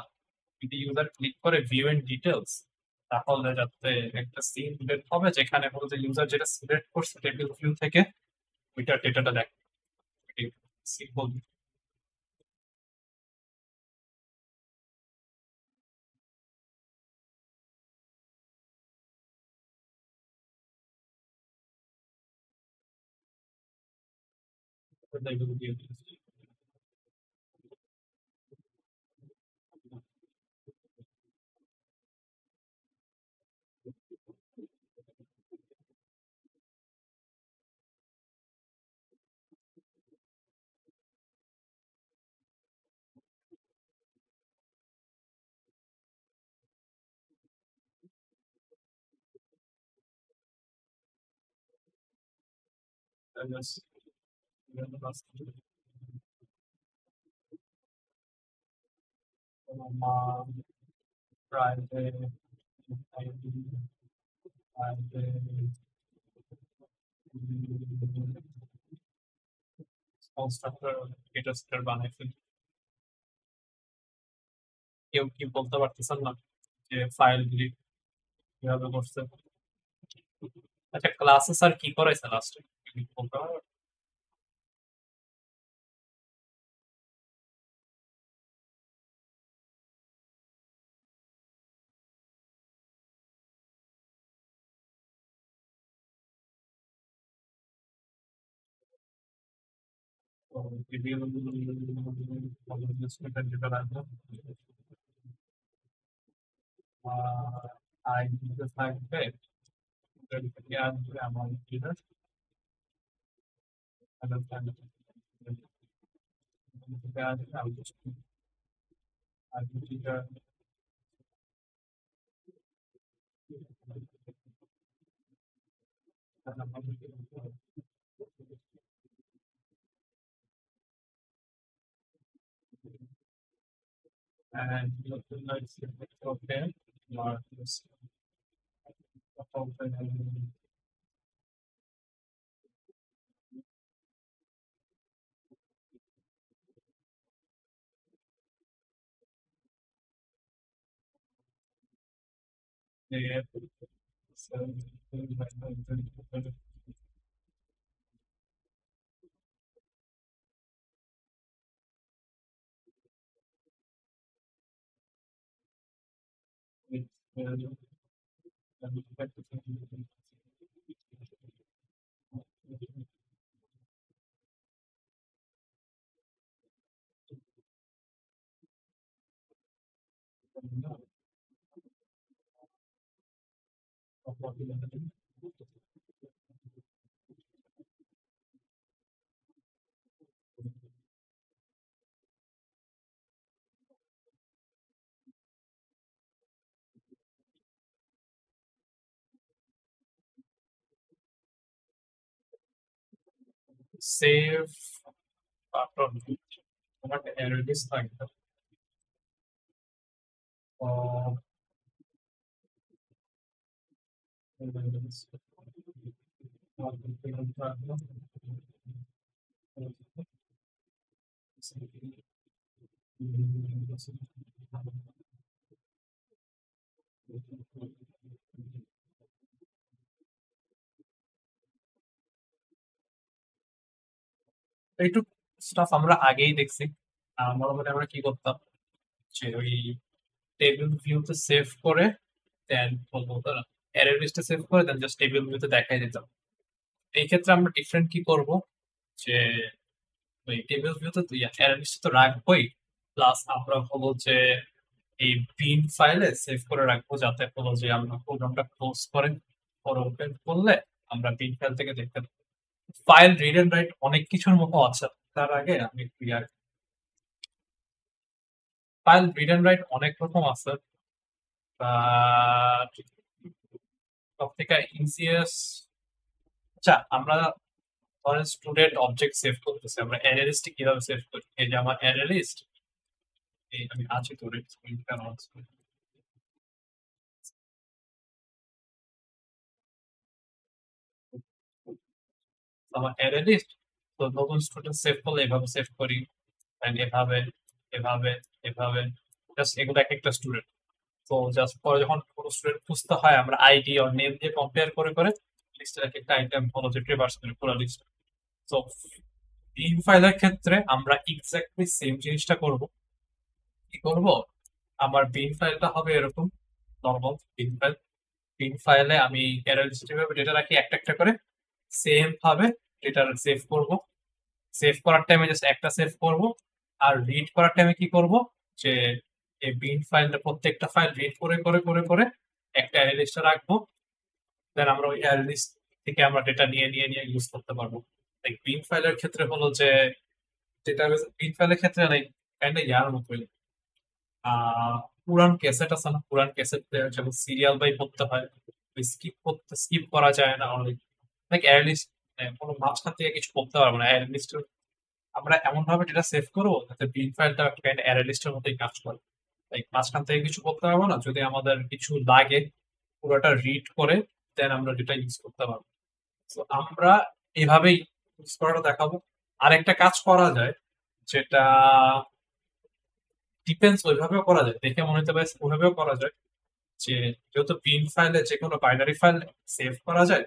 যদি ইউজার ক্লিক করে ভিউ এন্ড ডিটেলস তাহলে যাতে একটা সিন বের হবে যেখানে হলো যে ইউজার যেটা সিলেক্ট করছে টেবিল ভিউ থেকে ওইটা ডেটাটা দেখ simple. Private ID private constructor data structure বানাইছে। কেউ কি বলতে পারতেছেন না যে ফাইলগুলি কিভাবে করছে? আচ্ছা ক্লাসে স্যার কি করাইছে লাস্টে বলতে পারবেন? টেবিল যেটা রাখবো আইডিতে থাকবে আসবে আমার and let's okay Marcus open there so save pattern what error is like এইটুক স্টাফ আমরা আগেই দেখছি। নরমালি আমরা কি করতাম যে ওই টেবিল ভিউতে সেভ করে দেন বলবো তারা অ্যারে লিস্টে সেভ করে দেন জাস্ট টেবিল ভিউতে দেখাই দিতাম। এই ক্ষেত্রে আমরা ডিফারেন্ট কি করব যে ওই টেবিল ভিউতে তো অ্যারে লিস্টে তো রাখবোই, প্লাস আমরা হলো যে এই বিন ফাইলে সেভ করে রাখবো যাতে হলো যে আমরা প্রোগ্রামটা ক্লোজ করে পরে ওপেন করলে আমরা বিন ফাইল থেকে দেখতে পাবো। ফাইল রিড এন্ড রাইট অনেক কিছুর মতো আছে। তার আগে আমি clear file read and write অনেক রকম আছে। সব থেকে ইজিয়েস্ট, আচ্ছা আমরা ধরেন স্টুডেন্ট অবজেক্ট সেভ করতেছি, আমরা অ্যারে লিস্টে কিভাবে সেভ করি? এই যে আমার অ্যারে লিস্ট, এই আমি আছি তো স্ক্রিন কেন আছে? আমার অ্যারে লিস্ট তো নতুন স্টুডেন্ট সেভ করলে এভাবে সেভ করি, and এভাবে এভাবে এভাবে জাস্ট এগুলো এক একটা স্টুডেন্ট। তো জাস্ট পরে যখন কোনো স্টুডেন্ট খুঁজতে হয় আমরা আইডি আর নেম দিয়ে কম্পেয়ার করে করে লিস্টের এক একটা আইটেম হলো যে ট্রেভার্স করি পুরো লিস্ট। তো বিন ফাইলের ক্ষেত্রে আমরা এক্স্যাক্টলি সেম জিনিসটা করব। কি করব? আমার বিন ফাইলটা হবে এরকম নর্মাল বিন ফাইল। বিন ফাইলে আমি অ্যারে লিস্টে যেভাবে ডেটা রাখি একটা একটা করে সেম ভাবে ডেটা সেভ করব। সেভ করার টাইমে জাস্ট একটা সেভ করব, আর রিড করার টাইমে কি করব যে এই বিন ফাইলটা প্রত্যেকটা ফাইল রিড করে করে করে করে একটা অ্যারে লিস্টে রাখবো। দেন আমরা ওই অ্যারে লিস্ট থেকে আমরা ডেটা নিয়ে নিয়ে নিয়ে ইউজ করতে পারবো। লাইক বিন ফাইলের ক্ষেত্রে হলো যে ডেটাবেস বিন ফাইলের ক্ষেত্রে লাইক কাইন্ড ইয়ার মতোই পুরান ক্যাসেট আছে না, পুরান ক্যাসেট যেমন সিরিয়াল বাই করতে হয়, স্কিপ করা যায় না অনেক। লাইক অ্যারে লিস্ট কোনো মাঝখান থেকে কিছু করতে পারবো না। অ্যারে লিস্ট আমরা এমন ভাবে ডেটা সেভ করবো যাতে বিন ফাইলটা কাইন্ড অ্যারে লিস্টের মতোই কাজ করে। লাইক মাঝখান থেকে কিছু করতে পারবো না, যদি আমাদের কিছু লাগে পুরোটা রিড করে দেন আমরা ডেটা ইউজ করতে পারবো। তো আমরা এভাবেই ইউজ করাটা দেখাবো। আরেকটা কাজ করা যায় যেটা ডিপেন্স, ওইভাবেও করা যায়, দেখে মনে হতে পারে ওইভাবেও করা যায় যে যেহেতু বিন ফাইলে যে কোনো বাইনারি ফাইল সেভ করা যায়,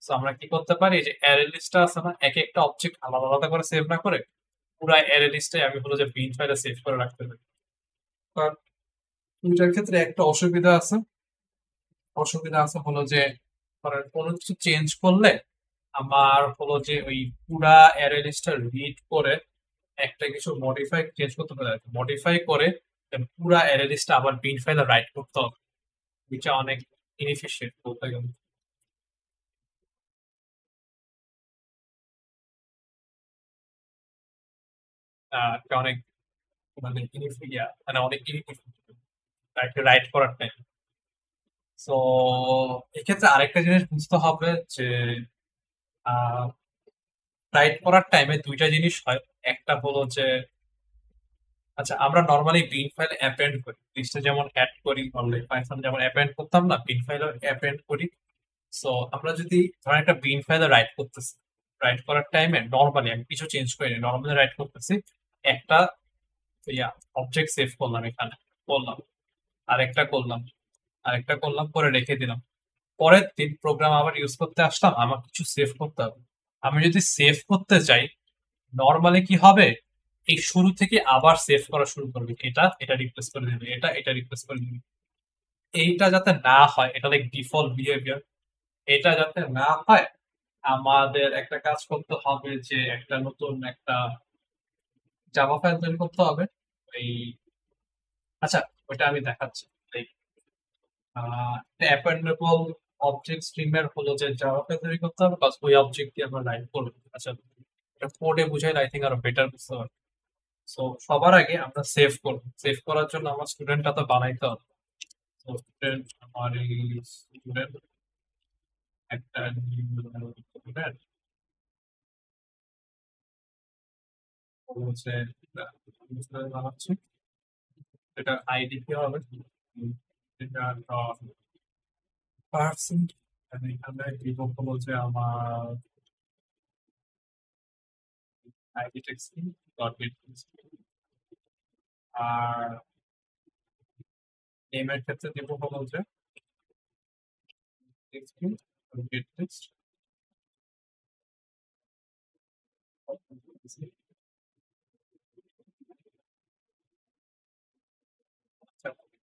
তো আমরা কি করতে পারি যে অ্যারে লিস্টটা আছে না, এক একটা অবজেক্ট আলাদা আলাদা করে সেভ না করে পুরো অ্যারে লিস্টে আমি হলো যে বিন ফাইলে সেভ করে রাখতে পারি। কারণ দুইটার ক্ষেত্রে একটা অসুবিধা আছে। অসুবিধা আছে হলো যে ধরেন কোনো কিছু চেঞ্জ করলে আমার হলো যে ওই পুরা অ্যারে লিস্টটা রিড করে একটা কিছু মডিফাই চেঞ্জ করতে পারে, মডিফাই করে পুরা অ্যারে লিস্টটা আবার বিন ফাইলে রাইট করতে হবে, যেটা অনেক ইনএফিশিয়েন্ট বলতে গেলে। এটা অনেক মানে মানে অনেক রাইট করার টাইম। তো এক্ষেত্রে আরেকটা জিনিস বুঝতে হবে যে রাইট করার টাইমে দুইটা জিনিস হয়। একটা হলো যে আচ্ছা আমরা নর্মালি বিন ফাইল অ্যাপেন্ড করি, লিস্টে যেমন অ্যাড করি অলরেডি পাইথন যেমন অ্যাপেন্ড করতাম না, বিন ফাইলও অ্যাপেন্ড করি। সো আমরা যদি ধরেন একটা বিন ফাইলে রাইট করতেছি, রাইট করার টাইমে নর্মালি আমি কিছু চেঞ্জ করিনি, নর্মালি রাইট করতেছি একটা অবজেক্ট সেভ করলাম, এখানে করলাম, আরেকটা করলাম, আরেকটা করলাম, করে রেখে দিলাম। পরের দিন প্রোগ্রাম আবার ইউজ করতে আসলাম, আমার কিছু সেভ করতে হবে। আমি যদি সেভ করতে চাই নর্মালি কি হবে, এই শুরু থেকে আবার সেভ করা শুরু করবে, এটা এটা রিপ্লেস করে দিবে, এটা এটা রিপ্লেস করে দিবে। এইটা যাতে না হয়, এটা লাইক ডিফল্ট বিহেভিয়ার, এটা যাতে না হয় আমাদের একটা কাজ করতে হবে যে একটা নতুন একটা জাভা ফাইল তৈরি করতে হবে। এই আচ্ছা ওইটা আমি দেখাচ্ছি। অ্যাপেন্ডেবল অবজেক্ট স্ট্রিমের হলো যে জাভা ফাইল তৈরি করতে হবে, কাজ ওই অবজেক্ট দিয়ে আমরা রাইট করবো। আচ্ছা এটা কোডে বুঝাইলে আই থিঙ্ক আরো বেটার বুঝতে পারবো। সো সবার আগে আমরা সেভ করব, সেভ করার জন্য আমার স্টুডেন্টটা তো বানাইতে হবে। তো স্টুডেন্ট, আমার এই স্টুডেন্ট একটা স্টুডেন্ট হচ্ছে বানাচ্ছি, এটা আইডি কি হবে, এটা পার্সেন্ট এখানে দিব হলো যে আমার আইডি টেক্সট ডট গেট আর নেমের ক্ষেত্রে দিব হলো যে টেক্সট গেট টেক্সট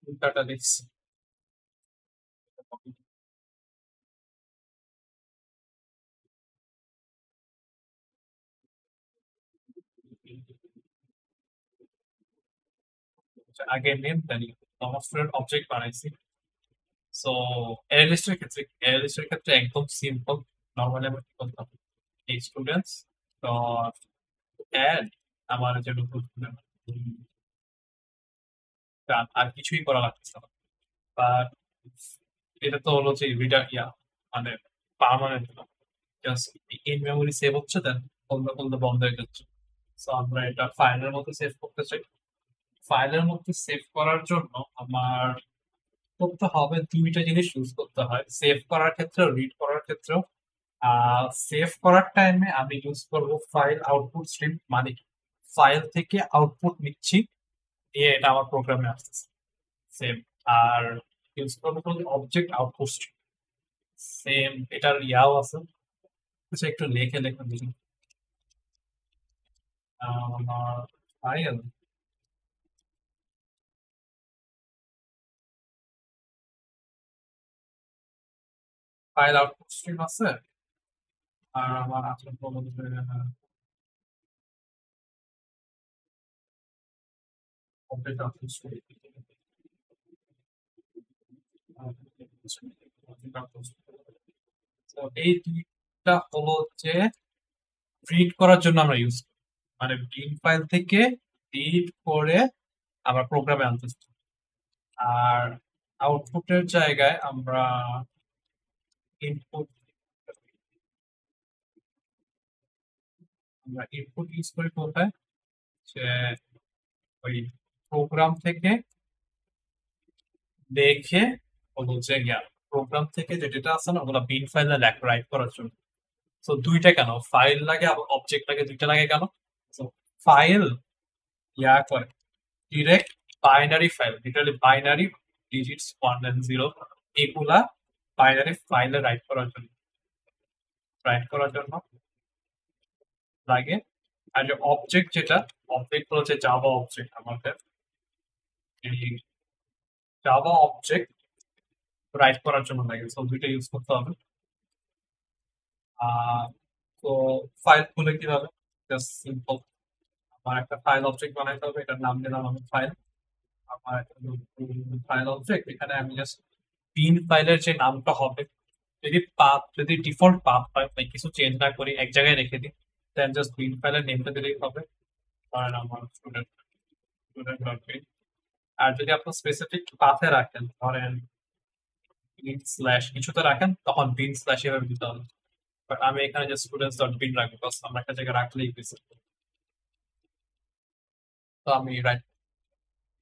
উল্টাটা লিখছি আগে নেম দেন স্টুডেন্ট অবজেক্ট বানাইছি সো অ্যানালিস্টের ক্ষেত্রে একদম সিম্পল নরমালি আমরা কি করতাম এই স্টুডেন্টস ডট অ্যাড আমার যে নতুন student, আর কিছুই করা লাগছে না বাট এটা তো হলো যে রিডার মানে পার্মানেন্ট না জাস্ট ইন মেমোরি সেভ হচ্ছে দেন খুলতে বন্ধ হয়ে যাচ্ছে সো আমরা এটা ফাইলের মধ্যে সেভ করতে চাই ফাইলের মধ্যে সেভ করার জন্য আমার করতে হবে দুইটা জিনিস ইউজ করতে হয় সেভ করার ক্ষেত্রে রিড করার ক্ষেত্রেও সেভ করার টাইমে আমি ইউজ করব ফাইল আউটপুট স্ট্রিম মানে ফাইল থেকে আউটপুট নিচ্ছি নিয়ে এটা আমার প্রোগ্রামে আসতেছে সেম আর ইউজ করবো অবজেক্ট আউটপুট স্ট্রিম সেম এটার ইয়াও আছে একটু লেখে দিন আমার ফাইল আউটপুট স্ট্রিম আছে আর আমার আছে অবজেক্ট আউটপুট স্ট্রিম এই দুইটা হলো যে রিড করার জন্য আমরা ইউজ করি মানে বিন ফাইল থেকে রিড করে আমরা প্রোগ্রামে আনতেছি আর আউটপুটের জায়গায় আমরা ইনপুট ইউজ করি কোথায় যে ওই প্রোগ্রাম থেকে দেখে হলো যে প্রোগ্রাম থেকে যে ডেটা আছে না ওগুলো বিন ফাইলে রাইট করার জন্য তো দুইটা কেন ফাইল লাগে আবার অবজেক্ট লাগে দুইটা লাগে কেন ফাইল করে direct binary file literally binary digits 1 and 0 এগুলা বাইনারি ফাইলে রাইট করার জন্য লাগে আর যে অবজেক্ট যেটা অবজেক্ট হলো যে জাভা অবজেক্ট আমাদের এই জাভা অবজেক্ট রাইট করার জন্য লাগে সো দুইটা ইউজ করতে হবে তো ফাইল খুলে কিভাবে জাস্ট সিম্পল আমার একটা ফাইল অবজেক্ট বানাইতে হবে এটার নাম দিলাম আমি ফাইল আমার একটা ফাইল অবজেক্ট এখানে আমি জাস্ট বিন ফাইলের যে নামটা হবে যদি ডিফল্ট পাথ হয় তাই কিছু চেঞ্জ না করি এক জায়গায় রেখে দিই দেন জাস্ট বিন ফাইলের নেমটা দিলেই হবে কারণ আমার স্টুডেন্ট আর যদি আপনার স্পেসিফিক পাথে রাখেন ধরেন বিন স্ল্যাশ কিছুতে রাখেন তখন বিন স্ল্যাশ এভাবে দিতে হবে বাট আমি এখানে যে স্টুডেন্টস ডট বিন রাখবো বাস আমরা একটা জায়গায় রাখলেই বেশি তো আমি রাইট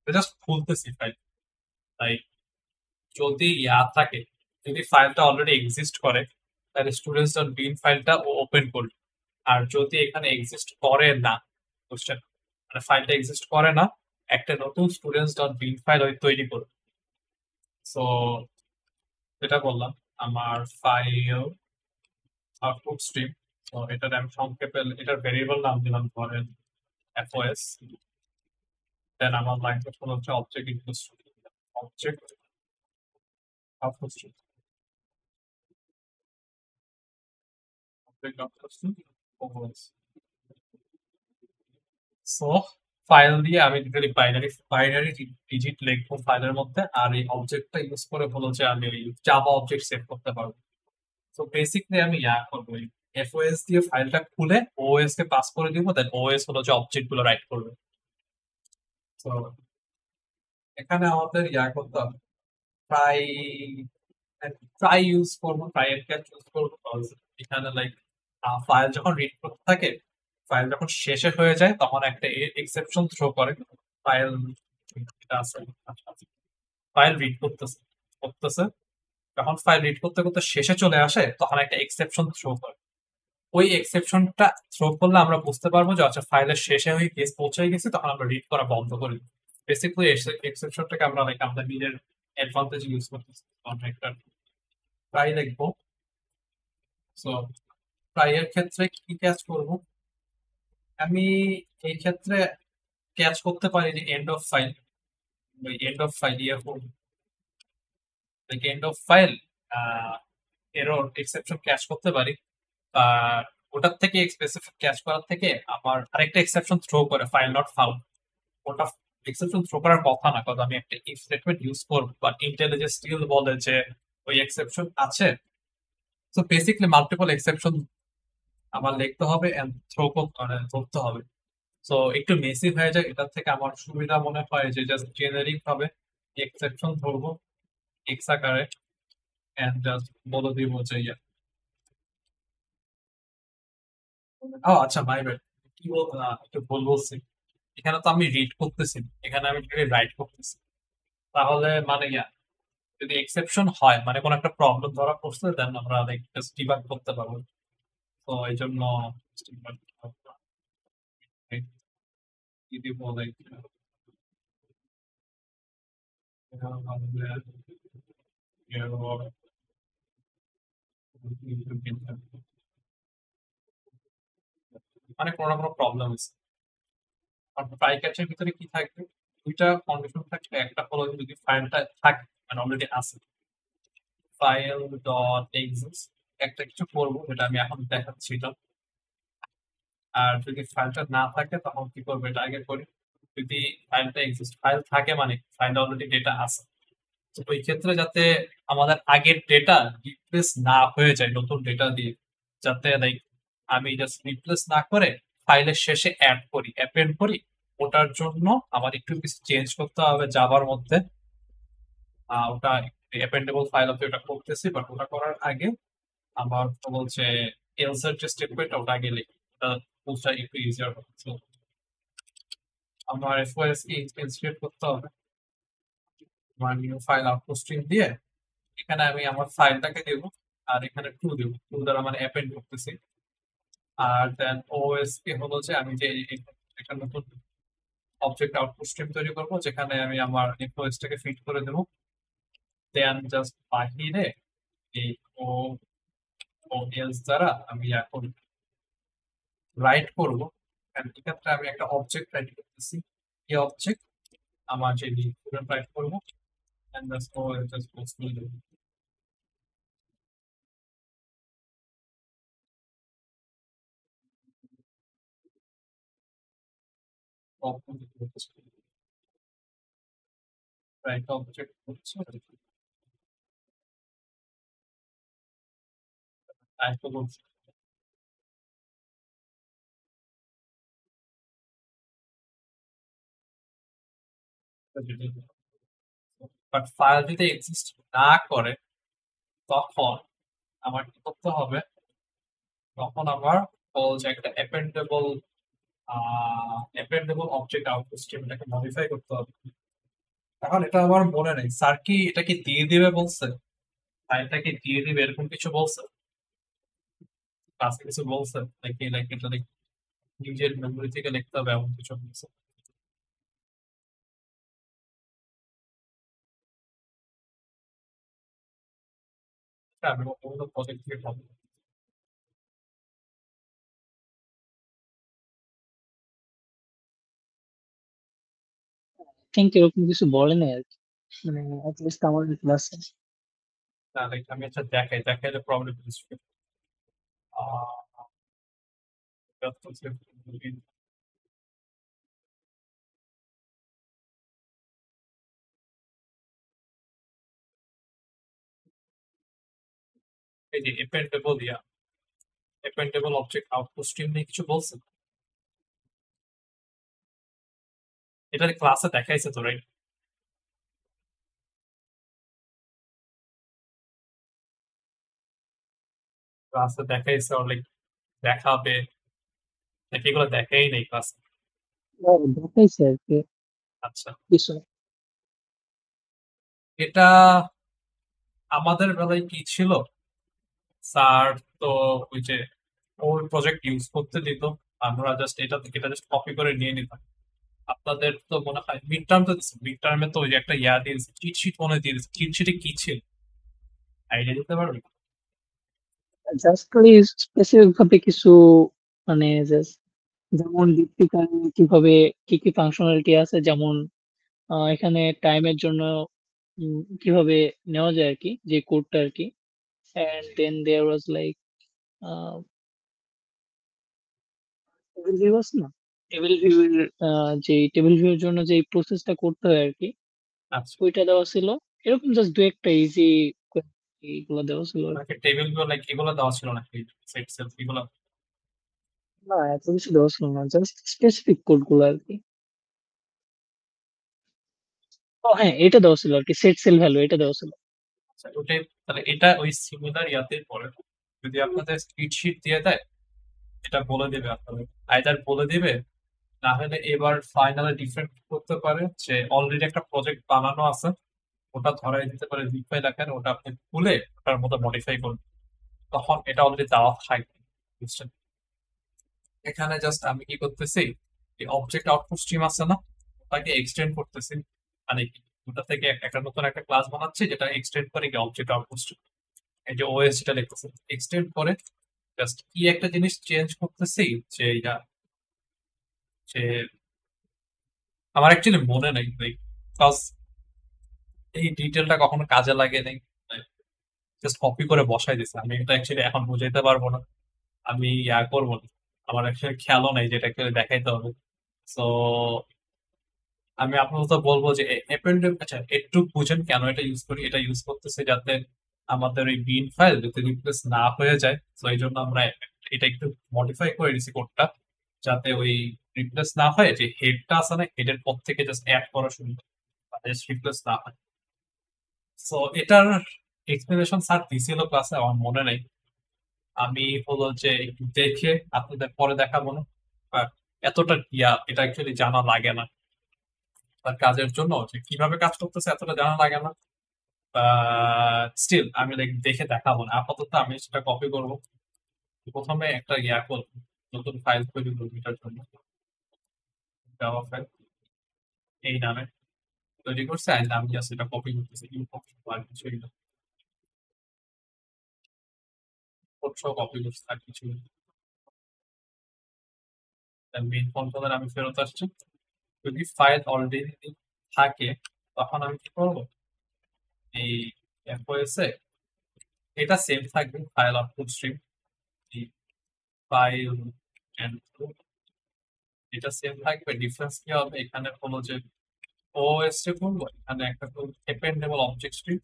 জাস্ট খুলতেছি ফাইল তাই যদি থাকে যদি ফাইলটা অলরেডি এক্সিস্ট করে তাহলে স্টুডেন্টস ডট বিন ফাইলটা ও ওপেন করবে আর যদি এখানে এক্সিস্ট করে না বুঝছেন মানে ফাইলটা এক্সিস্ট করে না একটা নতুন স্টুডেন্টস ডট বিন ফাইল তৈরি করবে সো যেটা বললাম আমার ফাইল আউটপুট স্ট্রিম তো এটার আমি সংক্ষেপে এটার ভেরিয়েবল নাম দিলাম ধরেন FOS দেন আমার লাইনটা হলো হচ্ছে object input object output stream so file দিয়ে আমি লিটারালি বাইনারি ডিজিট লিখবো ফাইলের মধ্যে আর এই অবজেক্টটা ইউজ করে হলো যে আমি জাভা অবজেক্ট সেভ করতে পারবো তো বেসিকলি আমি করবো FOS দিয়ে ফাইলটা খুলে OS কে পাস করে দিব দেন OS হলো যে অবজেক্ট গুলো রাইট করবে তো এখানে আমাদের করতে হবে ট্রাই ইউজ করবো ট্রাই এন্ড ক্যাচ ইউজ করবো এখানে লাইক ফাইল যখন রিড করতে থাকে ফাইল যখন শেষে হয়ে যায় তখন একটা এক্সেপশন থ্রো করে ফাইল রিড করতেছে যখন ফাইল রিড করতে করতে শেষে চলে আসে তখন একটা এক্সেপশন থ্রো করে। ওই এক্সেপশনটা থ্রো করলে আমরা বুঝতে পারবো যে আচ্ছা ফাইলের শেষে হয়ে কেস পৌঁছে গেছে, তখন আমরা রিড করা বন্ধ করি। বেসিক্যালি এক্সেপশনটাকে আমরা লাইক আমাদের নিজের অ্যাডভান্টেজ ইউজ করতেছি। আমরা একটা ট্রাই দেখবো। সো ট্রাই এর ক্ষেত্রে কি ক্যাচ করব, আমি এই ক্ষেত্রে ক্যাচ করতে পারি যে এন্ড অফ ফাইল, ওই and of file and of file error exception catch করতে পারি। ওটার থেকে স্পেসিফিক ক্যাচ করার থেকে আমার আরেকটা এক্সেপশন থ্রো করে ফাইল নট ফাউন্ড, ওটা এক্সেপশন থ্রো করার কথা না, কারণ আমি একটা ইফ স্টেটমেন্ট ইউজ করব, বাট ইন্টেলিজে স্টিল বলে যে ওই এক্সেপশন আছে। সো বেসিক্যালি মাল্টিপল এক্সেপশন আমার লিখতে হবে এন্ড থ্রো ধরতে হবে। সো একটু মেসি হয়ে যায়, এটার থেকে আমার সুবিধা মনে হয় যে জাস্ট জেনারিক ভাবে এক্সেপশন ধরবো এক্স আকারে এন্ড জাস্ট বলে দিব যে ও আচ্ছা মাই ব্যাড, কি একটু ভুল বলছি। এখানে তো আমি রিড করতেছি না, এখানে আমি রাইট করতেছি। তাহলে মানে যদি এক্সেপশন হয় মানে কোনো একটা প্রবলেম ধরা পড়ছে, দেন আমরা লাইক জাস্ট ডিবাগ করতে পারবো। তো এই জন্য কি দিব লাইক মানে কোনো না কোনো প্রবলেম আছে। আর ট্রাই ক্যাচের ভিতরে কি থাকবে, দুইটা কন্ডিশন থাকবে। একটা হলো যদি ফাইলটা থাকে মানে অলরেডি আছে, ফাইল ডট এক্সিস্ট একটা কিছু করবো যেটা আমি এখন দেখাচ্ছি এটা। আর যদি ফাইলটা না থাকে তখন কি করবো, এটা আগে করি। যদি ফাইলটা এক্সিস্ট, ফাইল থাকে মানে ফাইলটা অলরেডি ডেটা আছে। তো ওই ক্ষেত্রে যাতে আমাদের আগের ডেটা রিপ্লেস না হয়ে যায় নতুন ডেটা দিয়ে, যাতে লাইক আমি জাস্ট রিপ্লেস না করে ফাইলের শেষে অ্যাড করি, অ্যাপেন্ড করি, ওটার জন্য আমার একটু কিছু চেঞ্জ করতে হবে জাভার মধ্যে। ওটা অ্যাপেন্ডেবল ফাইল অফ ওটা করতেছি, বাট ওটা করার আগে আমার তো বলছে এলস এর যে স্টেটমেন্ট ওটা আগে লিখি, ওটা বুঝটা একটু ইজিয়ার হচ্ছে। আমার এফওএস কে ইনস্টেট করতে হবে, আমার নিউ ফাইল আউটপুট স্ট্রিম দিয়ে এখানে আমি আমার ফাইলটাকে দেবো, আর এখানে টু দেবো, টু দ্বারা মানে অ্যাপেন্ড করতেছি। আর দেন ওএস কে হলো যে আমি যে একটা নতুন অবজেক্ট আউটপুট স্ট্রিম তৈরি করবো, যেখানে আমি আমার এফওএস টাকে ফিট করে দেবো। দেন জাস্ট বাহিরে এই ও এলস দ্বারা আমি এখন রাইট করবো। এক্ষেত্রে আমি একটা অবজেক্ট রাইট করতেছি, এই অবজেক্ট আমার যে স্টুডেন্ট রাইট করবো and the score is just possible. Right object I suppose but file যদি এক্সিস্ট না করে তখন আমার কি করতে হবে, তখন আমার বলছে একটা অ্যাপেন্ডেবল অবজেক্ট আউটপুট স্ট্রিম এটাকে মডিফাই করতে হবে। এখন এটা আমার মনে নেই স্যার কি এটাকে দিয়ে দিবে বলছে, ফাইলটাকে দিয়ে দিবে এরকম কিছু বলছে, ক্লাসে কিছু বলছে নাকি লাইক এটা নিজের মেমোরি থেকে লিখতে হবে এমন কিছু বলছে। আমি অন্য প্রজেক্ট থেকে পাবো। থিঙ্ক এরকম কিছু বলে নাই আর কি, মানে অ্যাটলিস্ট আমার ক্লাসে। না লাইক আমি আচ্ছা দেখাইলে প্রবলেম এই যে অ্যাপেন্ডেবল অবজেক্ট আউটপুট স্ট্রিম নিয়ে কিছু বলছে, এটা ক্লাসে দেখাইছে তো রাইট? ক্লাসে দেখাইছে আর লাইক দেখাবে নাকি এগুলো দেখাই নেই ক্লাসে? দেখাইছে আর কি আচ্ছা কিছু। এটা আমাদের বেলায় কি ছিল, স্যার তো ওই যে ওল্ড প্রজেক্ট ইউজ করতে দিত, আমরা জাস্ট এটা জাস্ট কপি করে নিয়ে নিতাম। আপনাদের তো মনে হয় মিড টার্ম তো মিড টার্মে তো ওই যে একটা ইয়া দিয়েছে, চিট শিট মনে হয় দিয়েছে, চিট শিটে কি ছিল আইডিয়া দিতে পারবে? জাস্ট খালি স্পেসিফিক ভাবে কিছু মানে জাস্ট যেমন দীপ্তিকা কিভাবে কি কি ফাংশনালিটি আছে, যেমন এখানে টাইমের জন্য কিভাবে নেওয়া যায় আর কি, যে কোডটা আর কি। and then there was like table view আছে না, টেবিল ভিউ এর যে টেবিল ভিউ এর জন্য যে প্রসেসটা করতে হয় আর কি, আচ্ছা, ওইটা দেওয়া ছিল। এরকম জাস্ট দু একটা ইজি এগুলো দেওয়া ছিল আর কি। নাকি টেবিল গুলো লাইক এগুলো দেওয়া ছিল নাকি, সেট সেলফ এগুলো? না, এত কিছু দেওয়া ছিল না, জাস্ট স্পেসিফিক কোড গুলো আর কি। ও হ্যাঁ, এটা দেওয়া ছিল আর কি, সেট সেল ভ্যালু এটা দেওয়া ছিল। আচ্ছা, ওটাই তাহলে এটা ওই সিমিলার ইয়াতে পড়ে। যদি আপনাদের স্প্রিড শিট দিয়ে দেয়, এটা বলে দেবে আপনাদের, আইদার বলে দিবে, না হলে এবার ফাইনালে ডিফারেন্ট করতে পারে যে অলরেডি একটা প্রজেক্ট বানানো আছে, ওটা ধরাই দিতে পারে জিপ ফাইল আকারে, ওটা আপনি খুলে ওটার মতো মডিফাই করুন, তখন এটা অলরেডি দেওয়া থাকবে, বুঝছেন? এখানে জাস্ট আমি কি করতেছি, এই অবজেক্ট আউটপুট স্ট্রিম আছে না, ওটাকে এক্সটেন্ড করতেছি। মানে কি, ওটা থেকে একটা নতুন একটা ক্লাস বানাচ্ছি যেটা এক্সটেন্ড করে কি অবজেক্ট আউটপুট স্ট্রিম, এই যে ওএস যেটা লিখতেছে এক্সটেন্ড করে, জাস্ট কি একটা জিনিস চেঞ্জ করতেছি, যে ইয়া, যে আমার অ্যাকচুয়ালি মনে নেই, বিকজ এই ডিটেলটা কখনো কাজে লাগে নাই, জাস্ট কপি করে বসাই দিছে, আমি এটা অ্যাকচুয়ালি এখন বুঝাইতে পারবো না, আমি ইয়া করবো না, আমার অ্যাকচুয়ালি খেয়ালও নাই যেটা অ্যাকচুয়ালি দেখাইতে হবে। সো আমি আপাতত বলবো যে অ্যাপেন্ডেম, আচ্ছা একটু বুঝেন কেন এটা ইউজ করি, এটা ইউজ করতেছে যাতে আমাদের ওই বিন ফাইল যাতে রিপ্লেস না হয়ে যায়, তো এই জন্য আমরা এটা একটু মডিফাই করে দিছি কোডটা, যাতে ওই রিপ্লেস না হয়, যে হেডটা আছে না, হেডের পর থেকে জাস্ট অ্যাড করা শুরু জাস্ট রিপ্লেস না হয়। সো এটার এক্সপ্লেনেশন স্যার দিছিল ক্লাসে, আমার মনে নেই, আমি হলো যে একটু দেখে আপনাদের পরে দেখাবো না, আর এতটা ইয়া এটা অ্যাকচুয়ালি জানা লাগে না, তার কাজের জন্য যে কিভাবে কাজ করতেছে এতটা জানা লাগে না, স্টিল আমি লাইক দেখে দেখাবো না, আপাতত আমি সেটা কপি করবো। প্রথমে একটা ইয়া করবো, নতুন ফাইল তৈরি করবো এটার জন্য, জাভা ফাইল এই নামে তৈরি করছে, আর আমি জাস্ট এটা কপি করতেছি, আর কিছুই না, কোড সহ কপি করছে আর কিছুই না। মেইন ফাংশনের আমি ফেরত আসছি, যদি ফাইল অলরেডি থাকে তখন আমি কি করবো, এই এফওএস এ এটা সেম থাকবে, file output stream, file and এটা সেম থাকবে, ডিফারেন্স কি হবে এখানে হলো যে ওএস এ করবো, এখানে একটা অ্যাপেন্ডেবল অবজেক্ট স্ট্রিম,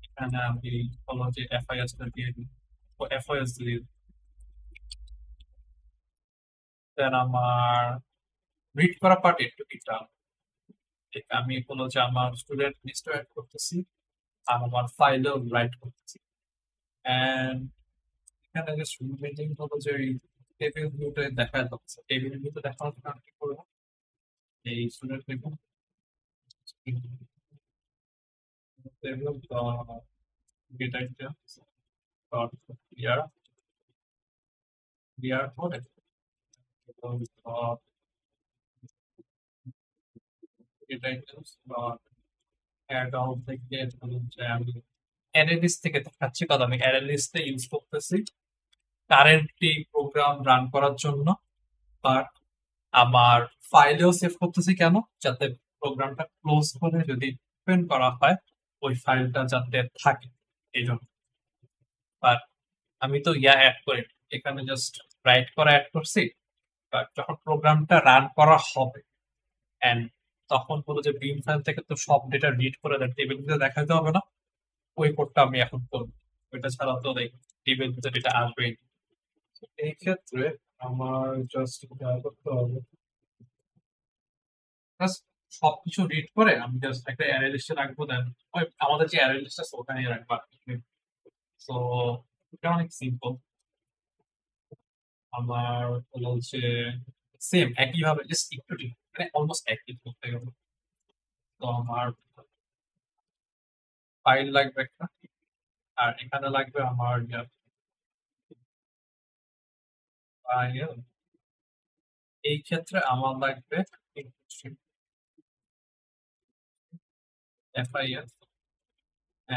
এখানে আমি হলো যে এফআইএস টা দিয়ে দিই, তো এফআইএস দিয়ে দেন আমার রিড করা পার্ট একটু এটা আমি হলো যে আমার স্টুডেন্ট লিস্ট অ্যাড করতেছি, আর আমার ফাইলেও রাইট করতেছি, এন্ড এখানে যে মিটিং হলো যে টেবিল ভিউতে দেখা যাচ্ছে, টেবিল ভিউতে দেখানোর জন্য আমি কি করবো, এই স্টুডেন্ট লিখুন table data items dot clear clear করে data items dot add out থেকে ধরুন যে আমি অ্যারে লিস্ট থেকে দেখাচ্ছি, কারণ আমি অ্যারে লিস্টে ইউজ করতেছি কারেন্টলি প্রোগ্রাম রান করার জন্য, বাট আমার ফাইলেও সেভ করতেছি কেন, যাতে প্রোগ্রামটা ক্লোজ করে যদি ওপেন করা হয় ওই ফাইলটা যাতে থাকে, এই জন্য। বাট আমি তো ইয়া অ্যাড করি, এখানে জাস্ট রাইট করা অ্যাড করছি, বাট যখন প্রোগ্রামটা রান করা হবে এন্ড তখন হলো যে বিন ফাইল থেকে তো সব ডেটা রিড করে টেবিলগুলো দেখাতে হবে না, ওই কোডটা আমি এখন করবো, ওইটা ছাড়া তো টেবিল ভিতরে ডেটা আসবেই। এই ক্ষেত্রে আমার জাস্ট করতে হবে, জাস্ট সবকিছু রিড করে আমি জাস্ট একটা অ্যারে লিস্টে রাখবো, দেন ওই আমাদের যে অ্যারে লিস্ট আছে ওখানে রাখবো। সো এটা অনেক সিম্পল, আমার হলো হচ্ছে সেম একই ভাবে জাস্ট একটু মানে অলমোস্ট একই করতে গেলে। তো আমার ফাইল লাগবে একটা, আর এখানে লাগবে আমার file। এই ক্ষেত্রে আমার লাগবে FIL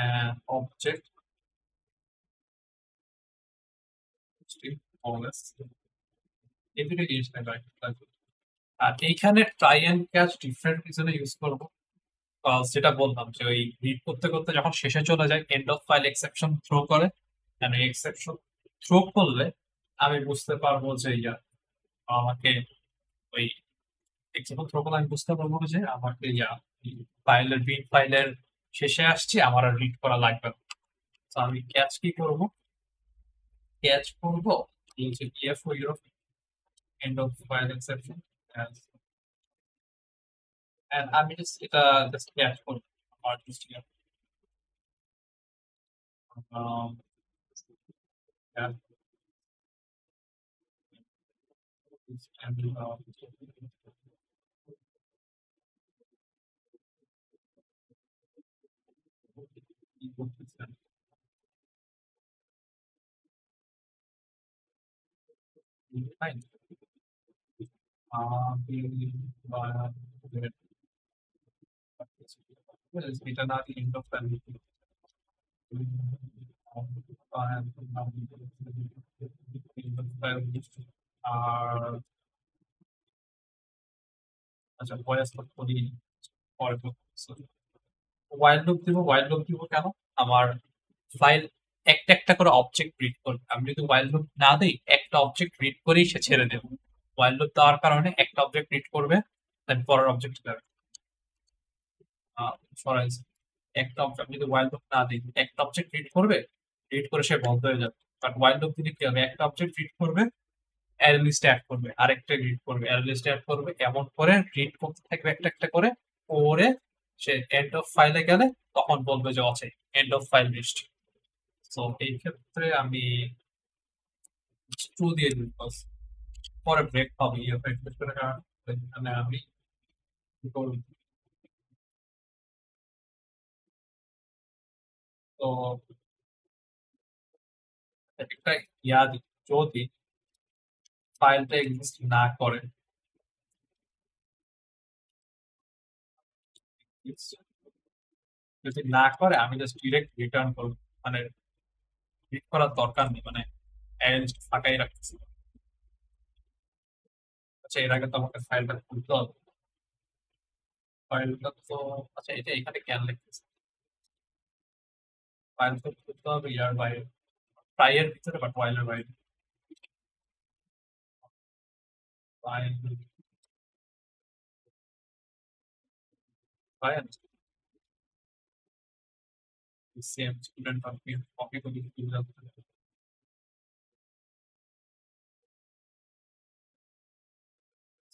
and object always এই দুটো জিনিস লাগবে। আর এইখানে ট্রাই এন্ড ক্যাচ ডিফারেন্ট রিজনে ইউজ করবো। যেটা বললাম যে ওই রিড করতে করতে যখন শেষে চলে যায় end of file exception throw করে, এক্সেপশন থ্রো করলে আমি বুঝতে পারবো যে আমাকে ওই এক্সেপশন থ্রো করলে আমি বুঝতে পারবো যে আমাকে ফাইলের বিট ফাইলের শেষে আসছে, আমার আর রিড করা লাগবে না। তো আমি ক্যাচ কি করবো, ক্যাচ করবো যে ইএফ ও ইউরো end of file exception and আমি এটা জাস্ট ক্যাচ করবো আমার just um, yeah, and fine. এটা না দিয়ে end of value আর আচ্ছা ভয়েস করি পরে ওয়াইল্ড লুপ দিব। ওয়াইল্ড লুপ দিব কেন, আমার ফাইল একটা একটা করে অবজেক্ট রিড করবে। আমি যদি ওয়াইল্ড লুপ না দিই একটা অবজেক্ট রিড করেই সে ছেড়ে দেব। ওয়াইল্ড লুপ দেওয়ার কারণে একটা অবজেক্ট রিড করবে, দেন পরের অবজেক্ট যাবে। একটা অবজেক্ট যদি ওয়াইল্ড লুপ না দিই একটা অবজেক্ট রিড করবে, রিড করে সে বন্ধ হয়ে যাবে। বাট ওয়াইল্ড লুপ দিলে কি হবে, একটা অবজেক্ট রিড করবে, অ্যারে লিস্টে অ্যাড করবে, আরেকটা রিড করবে, অ্যারে লিস্টে অ্যাড করবে, এমন করে রিড করতে থাকবে একটা একটা করে। পরে সে এন্ড অফ ফাইলে গেলে তখন বলবে যে আছে end of file list. So এই ক্ষেত্রে আমি ট্রু দিয়ে দিই, পরে ব্রেক পাবো এখানে আমি কি করব। তো একটা দিই, যদি ফাইলটা এক্সিস্ট না করে, যদি না করে আমি জাস্ট ডিরেক্ট রিটার্ন করবো, মানে রিড করার দরকার নেই, মানে ফাঁকাই রাখতেছি। আচ্ছা এর আগে তো আমাকে ফাইলটা খুলতে হবে। ফাইলটা তো আচ্ছা এটা এখানে কেন লিখতেছে, ফাইল তো খুলতে হবে ইয়ার বাইরে, ট্রাইয়ের ভিতরে বাট ওয়াইলের বাইরে। File file same student copy করে তুলে রাখতে হবে।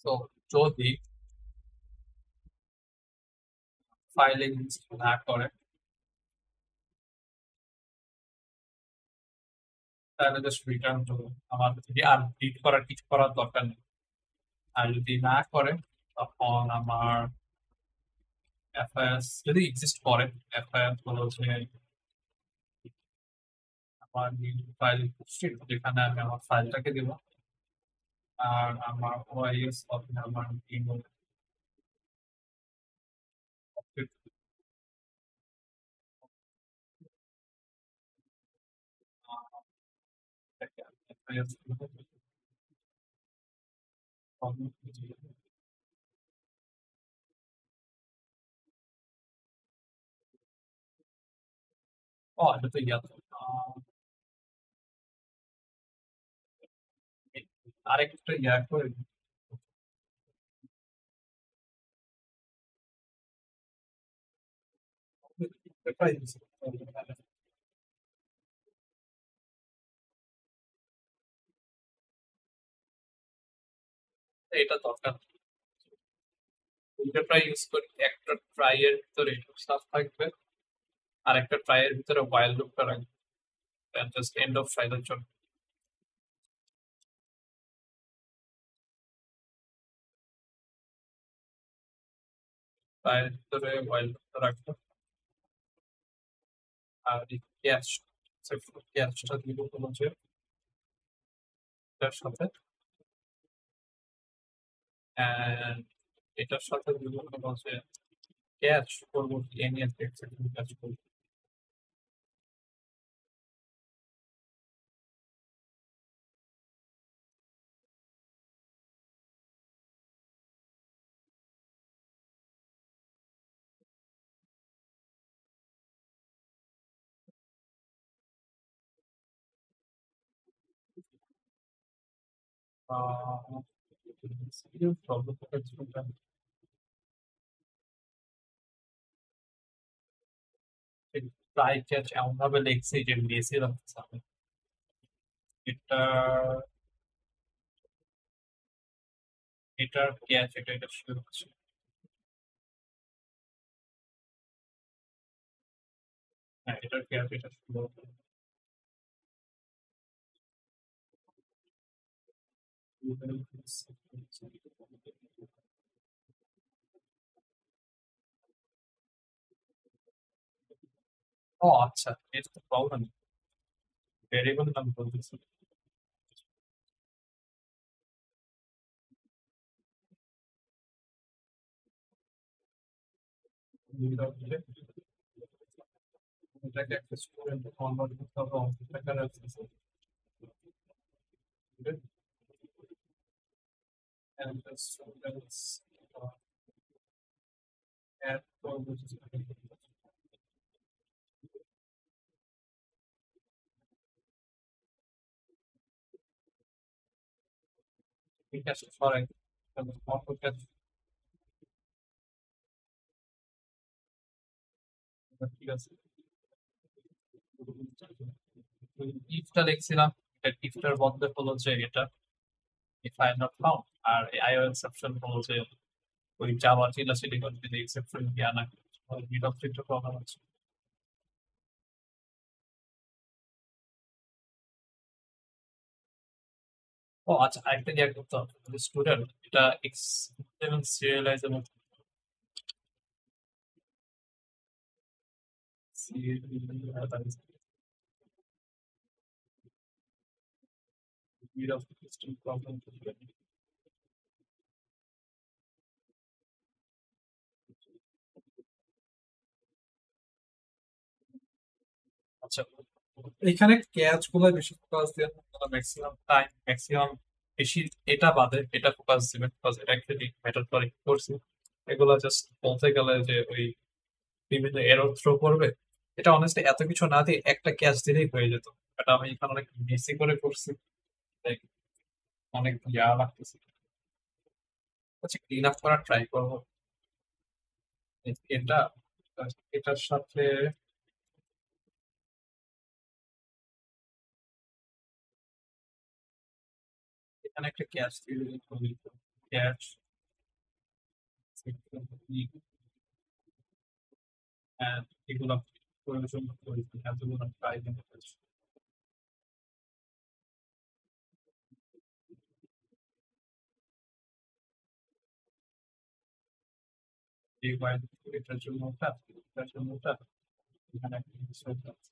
তো যদি ফাইল এক্সিস্ট না করে তাহলে জাস্ট রিটার্ন করবো, আমার যদি আর রিড করার কিছু করার দরকার নেই। আর যদি না করে তখন আমার এফআইএস যদি এক্সিস্ট করে, এফআইএস হলো যে আমার ফাইল যেখানে আমি আমার ফাইলটাকে দেবো, আর আমার ওআইএস আমার এটা তো আরেকটা করে এটা দরকার। দুইটা ট্রাই ইউজ করি, একটা ট্রাই এর ভিতরে স্টাফ থাকবে আর একটা ট্রাই এর ভিতরে ওয়াইল লুপটা রাখবে, জাস্ট এন্ড অফ ফাইলের জন্য। ট্রাই এর ভিতরে ওয়াইল লুপটা রাখবে আর ক্যাচ ক্যাচটা দিব হলো যে এটার সাথে, and এটার সাথে দিব হলো যে ক্যাচ করবো এনিয়ার ক্যাচ করবো। ট্রাই ক্যাচ এমন ভাবে লিখছি যে মেসি রাখতেছে আমি এটা, এটার ক্যাচ এটা শুরু হচ্ছে। হ্যাঁ, এটার ক্যাচ এটা শুরু হচ্ছে। ও আচ্ছা, এটা তো প্রবলেম, ভেরিয়েবল নাম বলতেছি। এটাকে একটা স্টুডেন্ট কনভার্ট করতে হবে অবজেক্ট আকারে আছে। And the students add which is ঠিক আছে সরাই অটোক্যাড ঠিক আছে। ইফটা দেখছিলাম, এটা ইফটার বদলে হলো যে এটা if I am not found, আর আইও এক্সেপশন হলো যে ওই জাভা চিল্লাচিল্লি করে যদি এক্সেপশন দিয়ে আনা মিড অফ থ্রিটা প্রবলেম আছে। ও আচ্ছা, আরেকটা ইয়ে করতে হবে স্টুডেন্ট এটা experiment serializable mid of system problem. আচ্ছা, এখানে ক্যাচ গুলো বেশি ফোকাস দিয়ে ম্যাক্সিমাম টাইম ম্যাক্সিমাম বেশি এটা বাদে এটা ফোকাস দিবেন, বিকজ এটা অ্যাকচুয়ালি ম্যাটার করে করছি। এগুলো জাস্ট বলতে গেলে যে ওই বিভিন্ন এরর থ্রো করবে, এটা অনেস্টলি এত কিছু না দিয়ে একটা ক্যাচ দিলেই হয়ে যেত। এটা আমি এখানে অনেক বেশি করে করছি, তাই অনেক ইয়া লাগতেছে। আচ্ছা, ক্লিন আপ করার ট্রাই করবো এটা, এটার সাথে এখানে একটা ক্যাচ দিয়ে দিলে ক্যাচ এগুলো পরিবেশন করি এতগুলো ট্রাই এটার জন্য ওটা, এটার জন্য ওটা, এখানে একটা কিছু একটা আছে।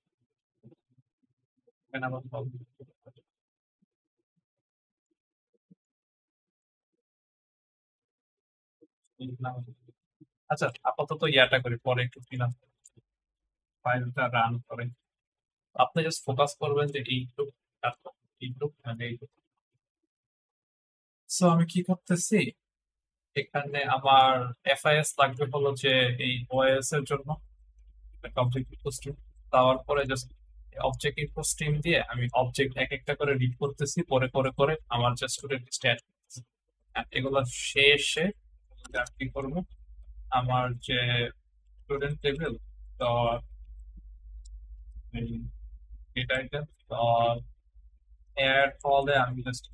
এখানে আবার আচ্ছা, আপাতত ইয়াটা করি, পরে একটু ক্লিন আপ ফাইলটা রান করে আপনি জাস্ট ফোকাস করবেন যে এইটুক এইটুক মানে এইটুক। সো আমি কি করতেছি, এখানে আমার এফআইএস লাগবে হলো যে এই ওএস এর জন্য অবজেক্ট ইনপু স্ট্রিম, দেওয়ার পরে জাস্ট অবজেক্ট ইনপু স্ট্রিম দিয়ে আমি অবজেক্ট এক একটা করে রিড করতেছি, পরে করে করে আমার জাস্ট স্টুডেন্ট স্ট্যাট এগুলো শেষে আমি কি করবো, আমার যে student table data item add হলে আমি জাস্ট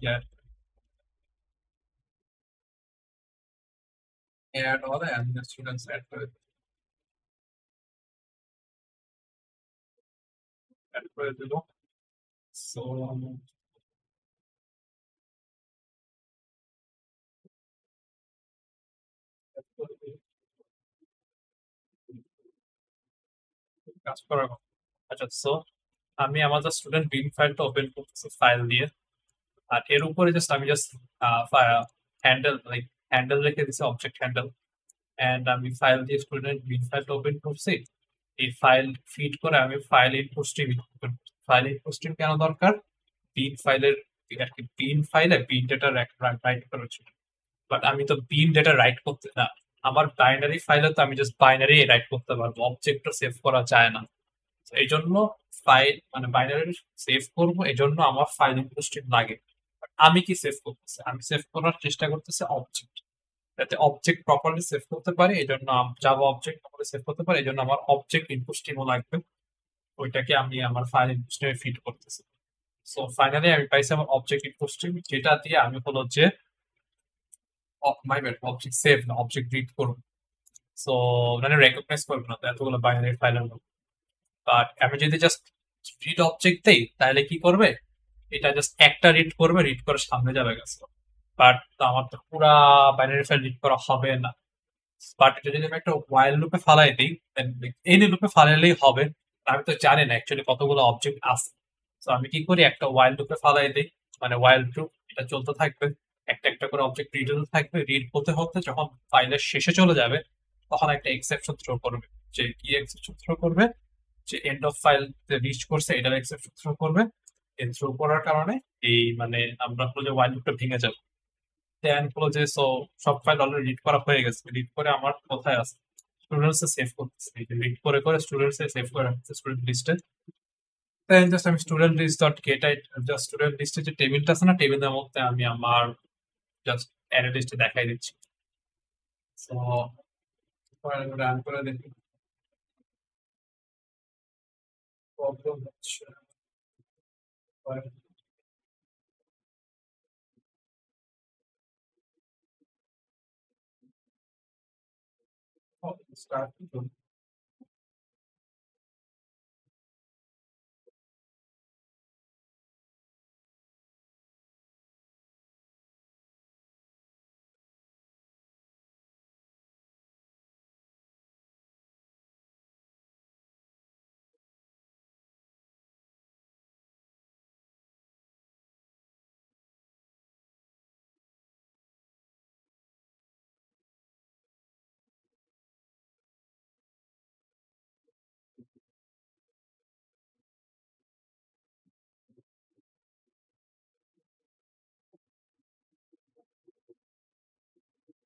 অ্যাড হলে আমি জাস্ট স্টুডেন্টস অ্যাড করে দেবো। সো কাজ করার কথা। আচ্ছা, সো আমি আমার স্টুডেন্ট বিন ফাইলটা ওপেন করতেছি ফাইল দিয়ে, আর এর উপরে আমি জাস্ট হ্যান্ডেল হ্যান্ডেল রেখে দিছি, অবজেক্ট হ্যান্ডেল। এন্ড আমি ফাইল দিয়ে স্টুডেন্ট বিন ফাইলটা ওপেন করছি। এই ফাইল ফিড করে আমি ফাইল ইনপুট স্ট্রিম ওপেন করছি। ফাইল ইনপুট স্ট্রিম কেন দরকার? বিন ফাইলের আর কি, বিন ফাইলে বিন ডেটা রাইট করা উচিত। বাট আমি তো বিন ডেটা রাইট করতে না, আমার বাইনারি ফাইলে তো আমি জাস্ট বাইনারি রাইট করতে পারবো, অবজেক্টটা সেভ করা যায় না। এই জন্য ফাইল মানে বাইনারি সেভ করবো, এই জন্য আমার ফাইল ইনপুট স্ট্রিম লাগে। আমি কি সেভ করতেছি? আমি সেভ করার চেষ্টা করতেছি অবজেক্ট, যাতে অবজেক্ট প্রপারলি সেভ করতে পারে। এই জন্য জাভা অবজেক্ট প্রপারলি সেভ করতে পারে, এই জন্য আমার অবজেক্ট ইনপুট স্ট্রিমও লাগবে। ওইটাকে আমি আমার ফাইল ইনপুট স্ট্রিমে ফিড করতেছি। সো ফাইনালি আমি পাইছি আমার অবজেক্ট ইনপুট স্ট্রিম, যেটা দিয়ে আমি হলো যে মাই ব্যাড, অবজেক্ট সেভ না, অবজেক্ট রিড করব। সো মানে রেকগনাইজ করবে না এতগুলো বাইনারি ফাইলের মধ্যে। বাট আমি যদি জাস্ট রিড অবজেক্ট দেই, তাহলে কি করবে? এটা জাস্ট একটা রিড করবে, রিড করে সামনে যাবে গেছে। বাট আমার তো পুরা বাইনারি ফাইল রিড করা হবে না। বাট এটা যদি আমি একটা ওয়াইল লুপে ফালাই দিই, এনি লুপে ফালাইলেই হবে। আমি তো জানি না অ্যাকচুয়ালি কতগুলো অবজেক্ট আছে। তো আমি কি করি, একটা ওয়াইল লুপে ফালাই দিই, মানে ওয়াইল লুপ এটা চলতে থাকবে, একটা একটা করে অবজেক্ট রিড হতে থাকবে। রিড হতে হতে যখন ফাইলের শেষে চলে যাবে, তখন একটা এক্সেপশন থ্রো করবে। যে কি এক্সেপশন থ্রো করবে? যে এন্ড অফ ফাইল রিচ করছে এটার এক্সেপশন থ্রো করবে। এই থ্রো করার কারণে এই মানে আমরা হলো যে ওয়াইল লুপটা ভেঙে যাবে। দেন হলো যে সব ফাইল অলরেডি রিড করা হয়ে গেছে, রিড করে আমার কোথায় আছে, স্টুডেন্টস এ সেভ করতেছি। রিড করে করে স্টুডেন্টস এ সেভ করে রাখতেছি স্টুডেন্ট লিস্টে। দেন জাস্ট আমি student list dot get just student লিস্টে যে টেবিলটা আছে না, টেবিলের মধ্যে আমি আমার জাস্ট অ্যারে লিস্টে দেখাই দিচ্ছি। সো রান করে দেখি প্রবলেম হচ্ছে। স্টার্ট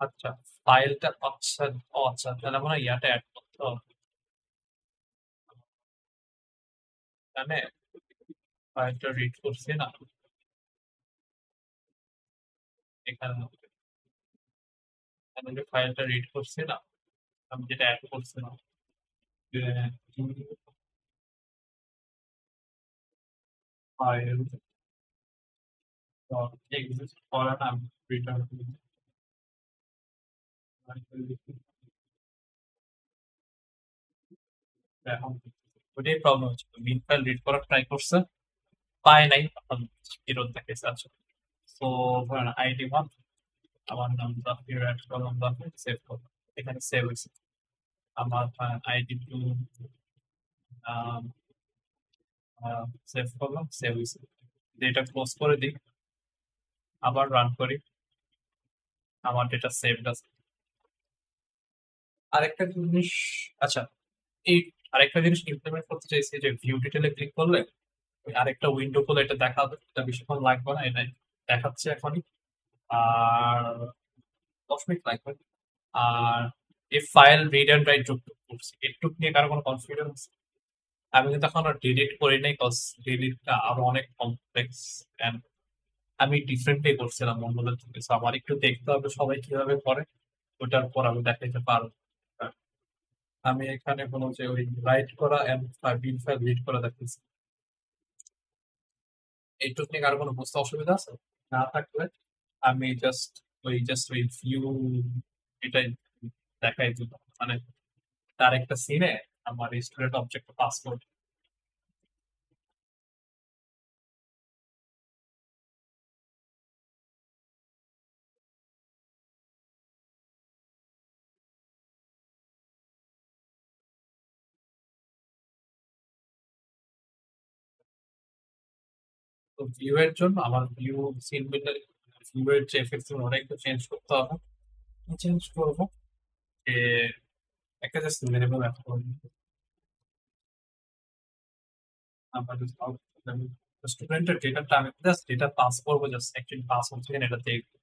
আচ্ছা, ফাইলটা আচ্ছা, ও আচ্ছা, তাহলে মনে হয় ইয়াটা অ্যাড করতে হবে। মানে ফাইলটা রিড করছি না এখানে, আমি যে ফাইলটা রিড করছি না, আমি যেটা অ্যাড করছি না, ফাইল এক্সিস্ট করে না, রিটার্ন এখন ওটাই প্রবলেম হচ্ছে। মিন ফাইল রিড করার ট্রাই করছে, পায় নাই, তখন এরর দেখাইছে। আচ্ছা, সো ধরেন আইডি 1, আমার নাম জাফির, অ্যাড করলাম জাফির, সেভ করলাম, এখানে সেভ হয়েছে। আমার আইডি 2 সেভ করলাম, সেভ হয়েছে। এটা ক্লোজ করে দিই, আবার রান করি, আমার ডেটা সেভড আছে। আরেকটা জিনিস, আচ্ছা এই আরেকটা জিনিস ইমপ্লিমেন্ট করতে চাইছি, যে ভিউ ডিটেলে ক্লিক করলে ওই আরেকটা উইন্ডো খুলে এটা দেখাবে। এটা বেশিক্ষণ লাগবে না, এটা দেখাচ্ছে এখনই, আর 10 মিনিট লাগবে। আর এই ফাইল রিড অ্যান্ড রাইট যুক্ত করছি, এটুক নিয়ে কারো কোনো কনফিডেন্স? আমি কিন্তু এখন ডিলিট করি নাই, কজ ডিলিটটা আরো অনেক কমপ্লেক্স এন্ড আমি ডিফারেন্টলি করছিলাম অন্যদের থেকে। So আমার একটু দেখতে হবে সবাই কিভাবে করে, ওটার পর আমি দেখাইতে পারবো। আমি এখানে কোনো যে ওই রাইট করা এন্ড বিন ফাইল রিড করা দেখতেছি, এইটুক নিয়ে কারো কোনো বুঝতে অসুবিধা আছে? না থাকলে আমি জাস্ট ওই ভিউ এটাই দেখাই দিব, মানে তার একটা সিনে আমার স্টুডেন্ট অবজেক্ট পাস করবে। ভিউ এর জন্য আমার ভিউ সিন বিল্ডার ভিউ এর যে এফেক্টস ওটা একটু চেঞ্জ করতে হবে। চেঞ্জ করবো যে একটা জাস্ট ভেরিয়েবল আমরা স্টুডেন্টের ডেটাটা আমি জাস্ট ডেটা পাস করবো, জাস্ট অ্যাকচুয়ালি পাস হচ্ছে কিনা এটা দেখবো।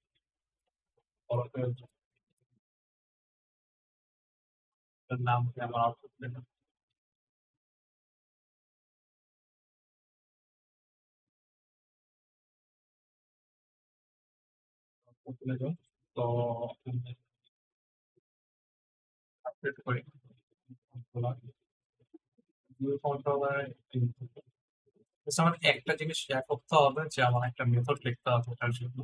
নাম আমার আউটপুট ডেটা তো আপডেট করি ভিউ কন্ট্রোলারে আমার একটা জিনিস শেয়ার করতে হবে যে আমার একটা মেথড লিখতে হবে ওটার জন্য।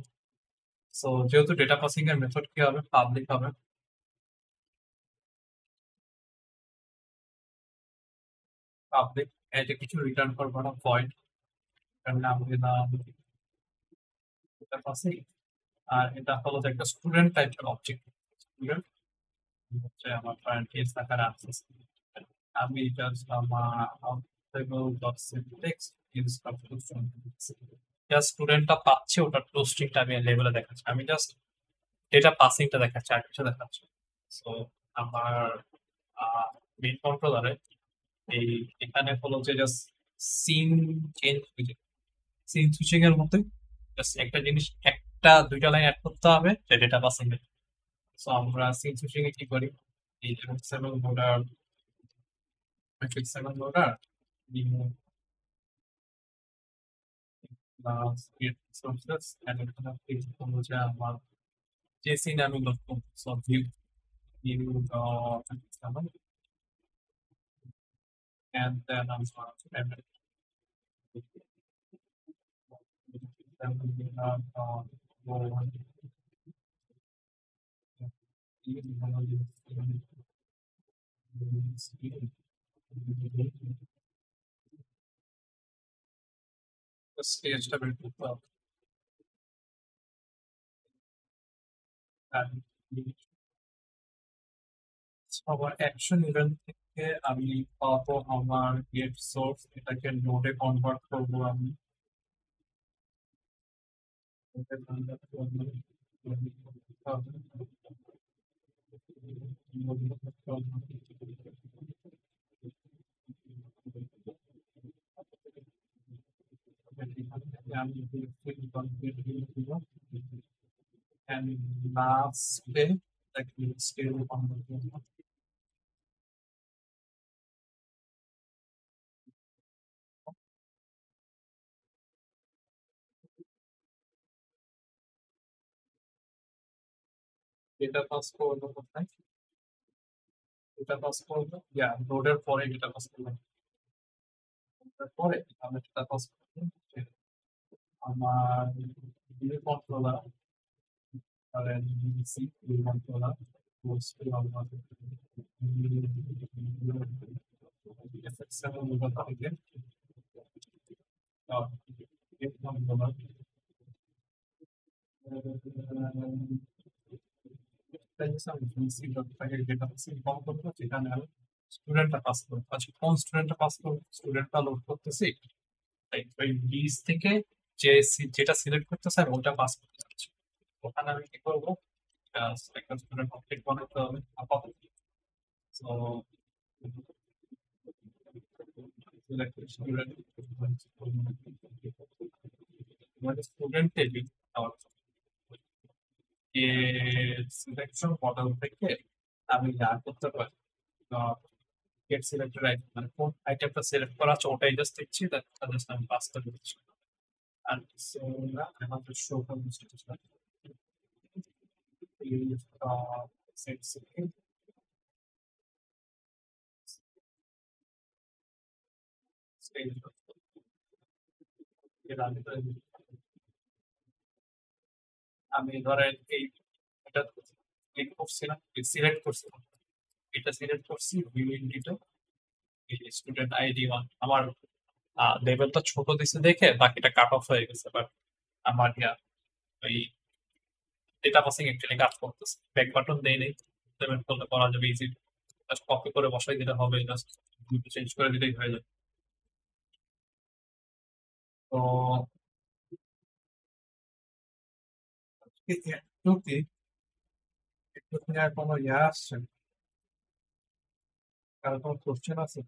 সো যেহেতু ডেটা পাসিং এর মেথড কি হবে, পাবলিক হবে। পাবলিক এটা কিছু রিটার্ন করবো না, ভয়েড এর নাম দিলাম ডেটা পাসিং। আর এটা হলো যে একটা স্টুডেন্ট টাইপের অবজেক্ট। স্টুডেন্ট হচ্ছে আমার কারেন্ট কেস আকারে অ্যাক্সেস। আমি জাস্ট আমার টেক্সট ইউজ করতে জাস্ট স্টুডেন্টটা পাচ্ছে ওটা টোস্টিংটা আমি লেভেলে দেখাচ্ছি, আমি জাস্ট ডেটা পাসিংটা দেখাচ্ছি আর কিছু দেখাচ্ছি। সো আমার মেইন কন্ট্রোলারে এই এখানে হলো যে just scene change scene switching এর মতোই জাস্ট একটা জিনিস একটা দুইটা লাইন অ্যাড করতে হবে যে ডেটা পাসিং এর। সো আমরা সিন সুইচিং এ কি করি, এই যে 7 loader matrix 7 loader remove create sources and এখানে ক্লিক করবো যে আমার যে সিন আমি লোড করবো। So view and then I'm going to end it. Then we have the stage level to and আমার অ্যাকশন ইভেন্ট থেকে আমি পাবো আমার গেট সোর্স, এটাকে নোডে কনভার্ট করবো আমি। and last day like we still on the data pass করবো কোথায়, data pass করবো নোডের পরে data pass করবো, পরে আমি data pass করবো আমার ভিউ কন্ট্রোলার আর এনভিসি ভিউ কন্ট্রোলার পোস্ট আমার এফএক্স7 লোডার থেকে ভিউ কন্ট্রোলার স্টুডেন্টটা পাস করবো। আচ্ছা কোন স্টুডেন্টটা পাস করবো, স্টুডেন্টটা লোড করতেছি ওই লিস্ট থেকে যে যেটা সিলেক্ট করতেছে আমি ওটা পাস করতে চাচ্ছি। ওখানে আমি কি করবো, একটা স্টুডেন্ট অবজেক্ট বানাতে হবে আপাতত। So student table selection model থেকে আমি করতে পারি গেট সিলেক্টেড আইটেম, মানে কোন আইটেমটা সিলেক্ট করা আছে ওটাই জাস্ট দেখছি, জাস্ট আমি পাস করে দিচ্ছি। And so I have to show how this is done. Is set second. Stage. আমি ধরেন এই এটা ক্লিক করছি না, সিলেক্ট করছি, এটা সিলেক্ট করছি ভিউ ইন্ডিটা স্টুডেন্ট আইডি 1 আমার লেভেলটা ছোট দিছে দেখে বাকিটা কাট অফ হয়ে গেছে, বাট আমার ওই ডেটা পাসিং অ্যাকচুয়ালি কাজ করতেছে। ব্যাক বাটন দেই নেই, পেমেন্ট করলে করা যাবে ইজি, জাস্ট কপি করে বসাই দিলে হবে, জাস্ট চেঞ্জ করে দিলেই হয়ে যাবে। তো একটু কি একটু আর কোনো ইয়ে আসছে কারো কোনো কোশ্চেন আছে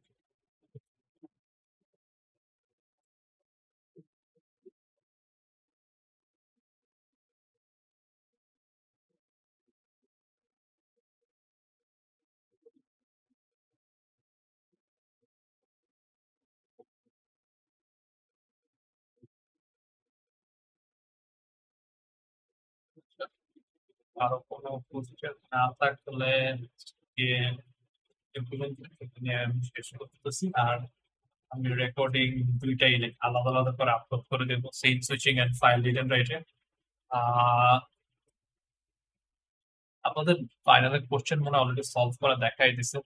কারো কোনো কোশ্চেন না থাকলে আমি শেষ করতেছি আর আমি রেকর্ডিং দুইটাই আলাদা আলাদা করে আপলোড করে দেবো same switching and file read and রাইটে আপনাদের ফাইনালের কোশ্চেন মনে অলরেডি সলভ করা দেখাই দিছে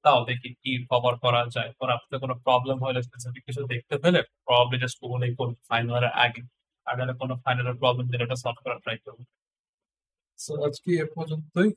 তাও দেখি কি কভার করা যায় পর আপনাদের কোনো প্রবলেম হলে স্পেসিফিক কিছু দেখতে পেলে প্রবলেম জাস্ট বলেই করুন ফাইনালের আগে আগে কোনো ফাইনালের প্রবলেম দিলে এটা সলভ করা ট্রাই করুন সো আজকে এ পর্যন্তই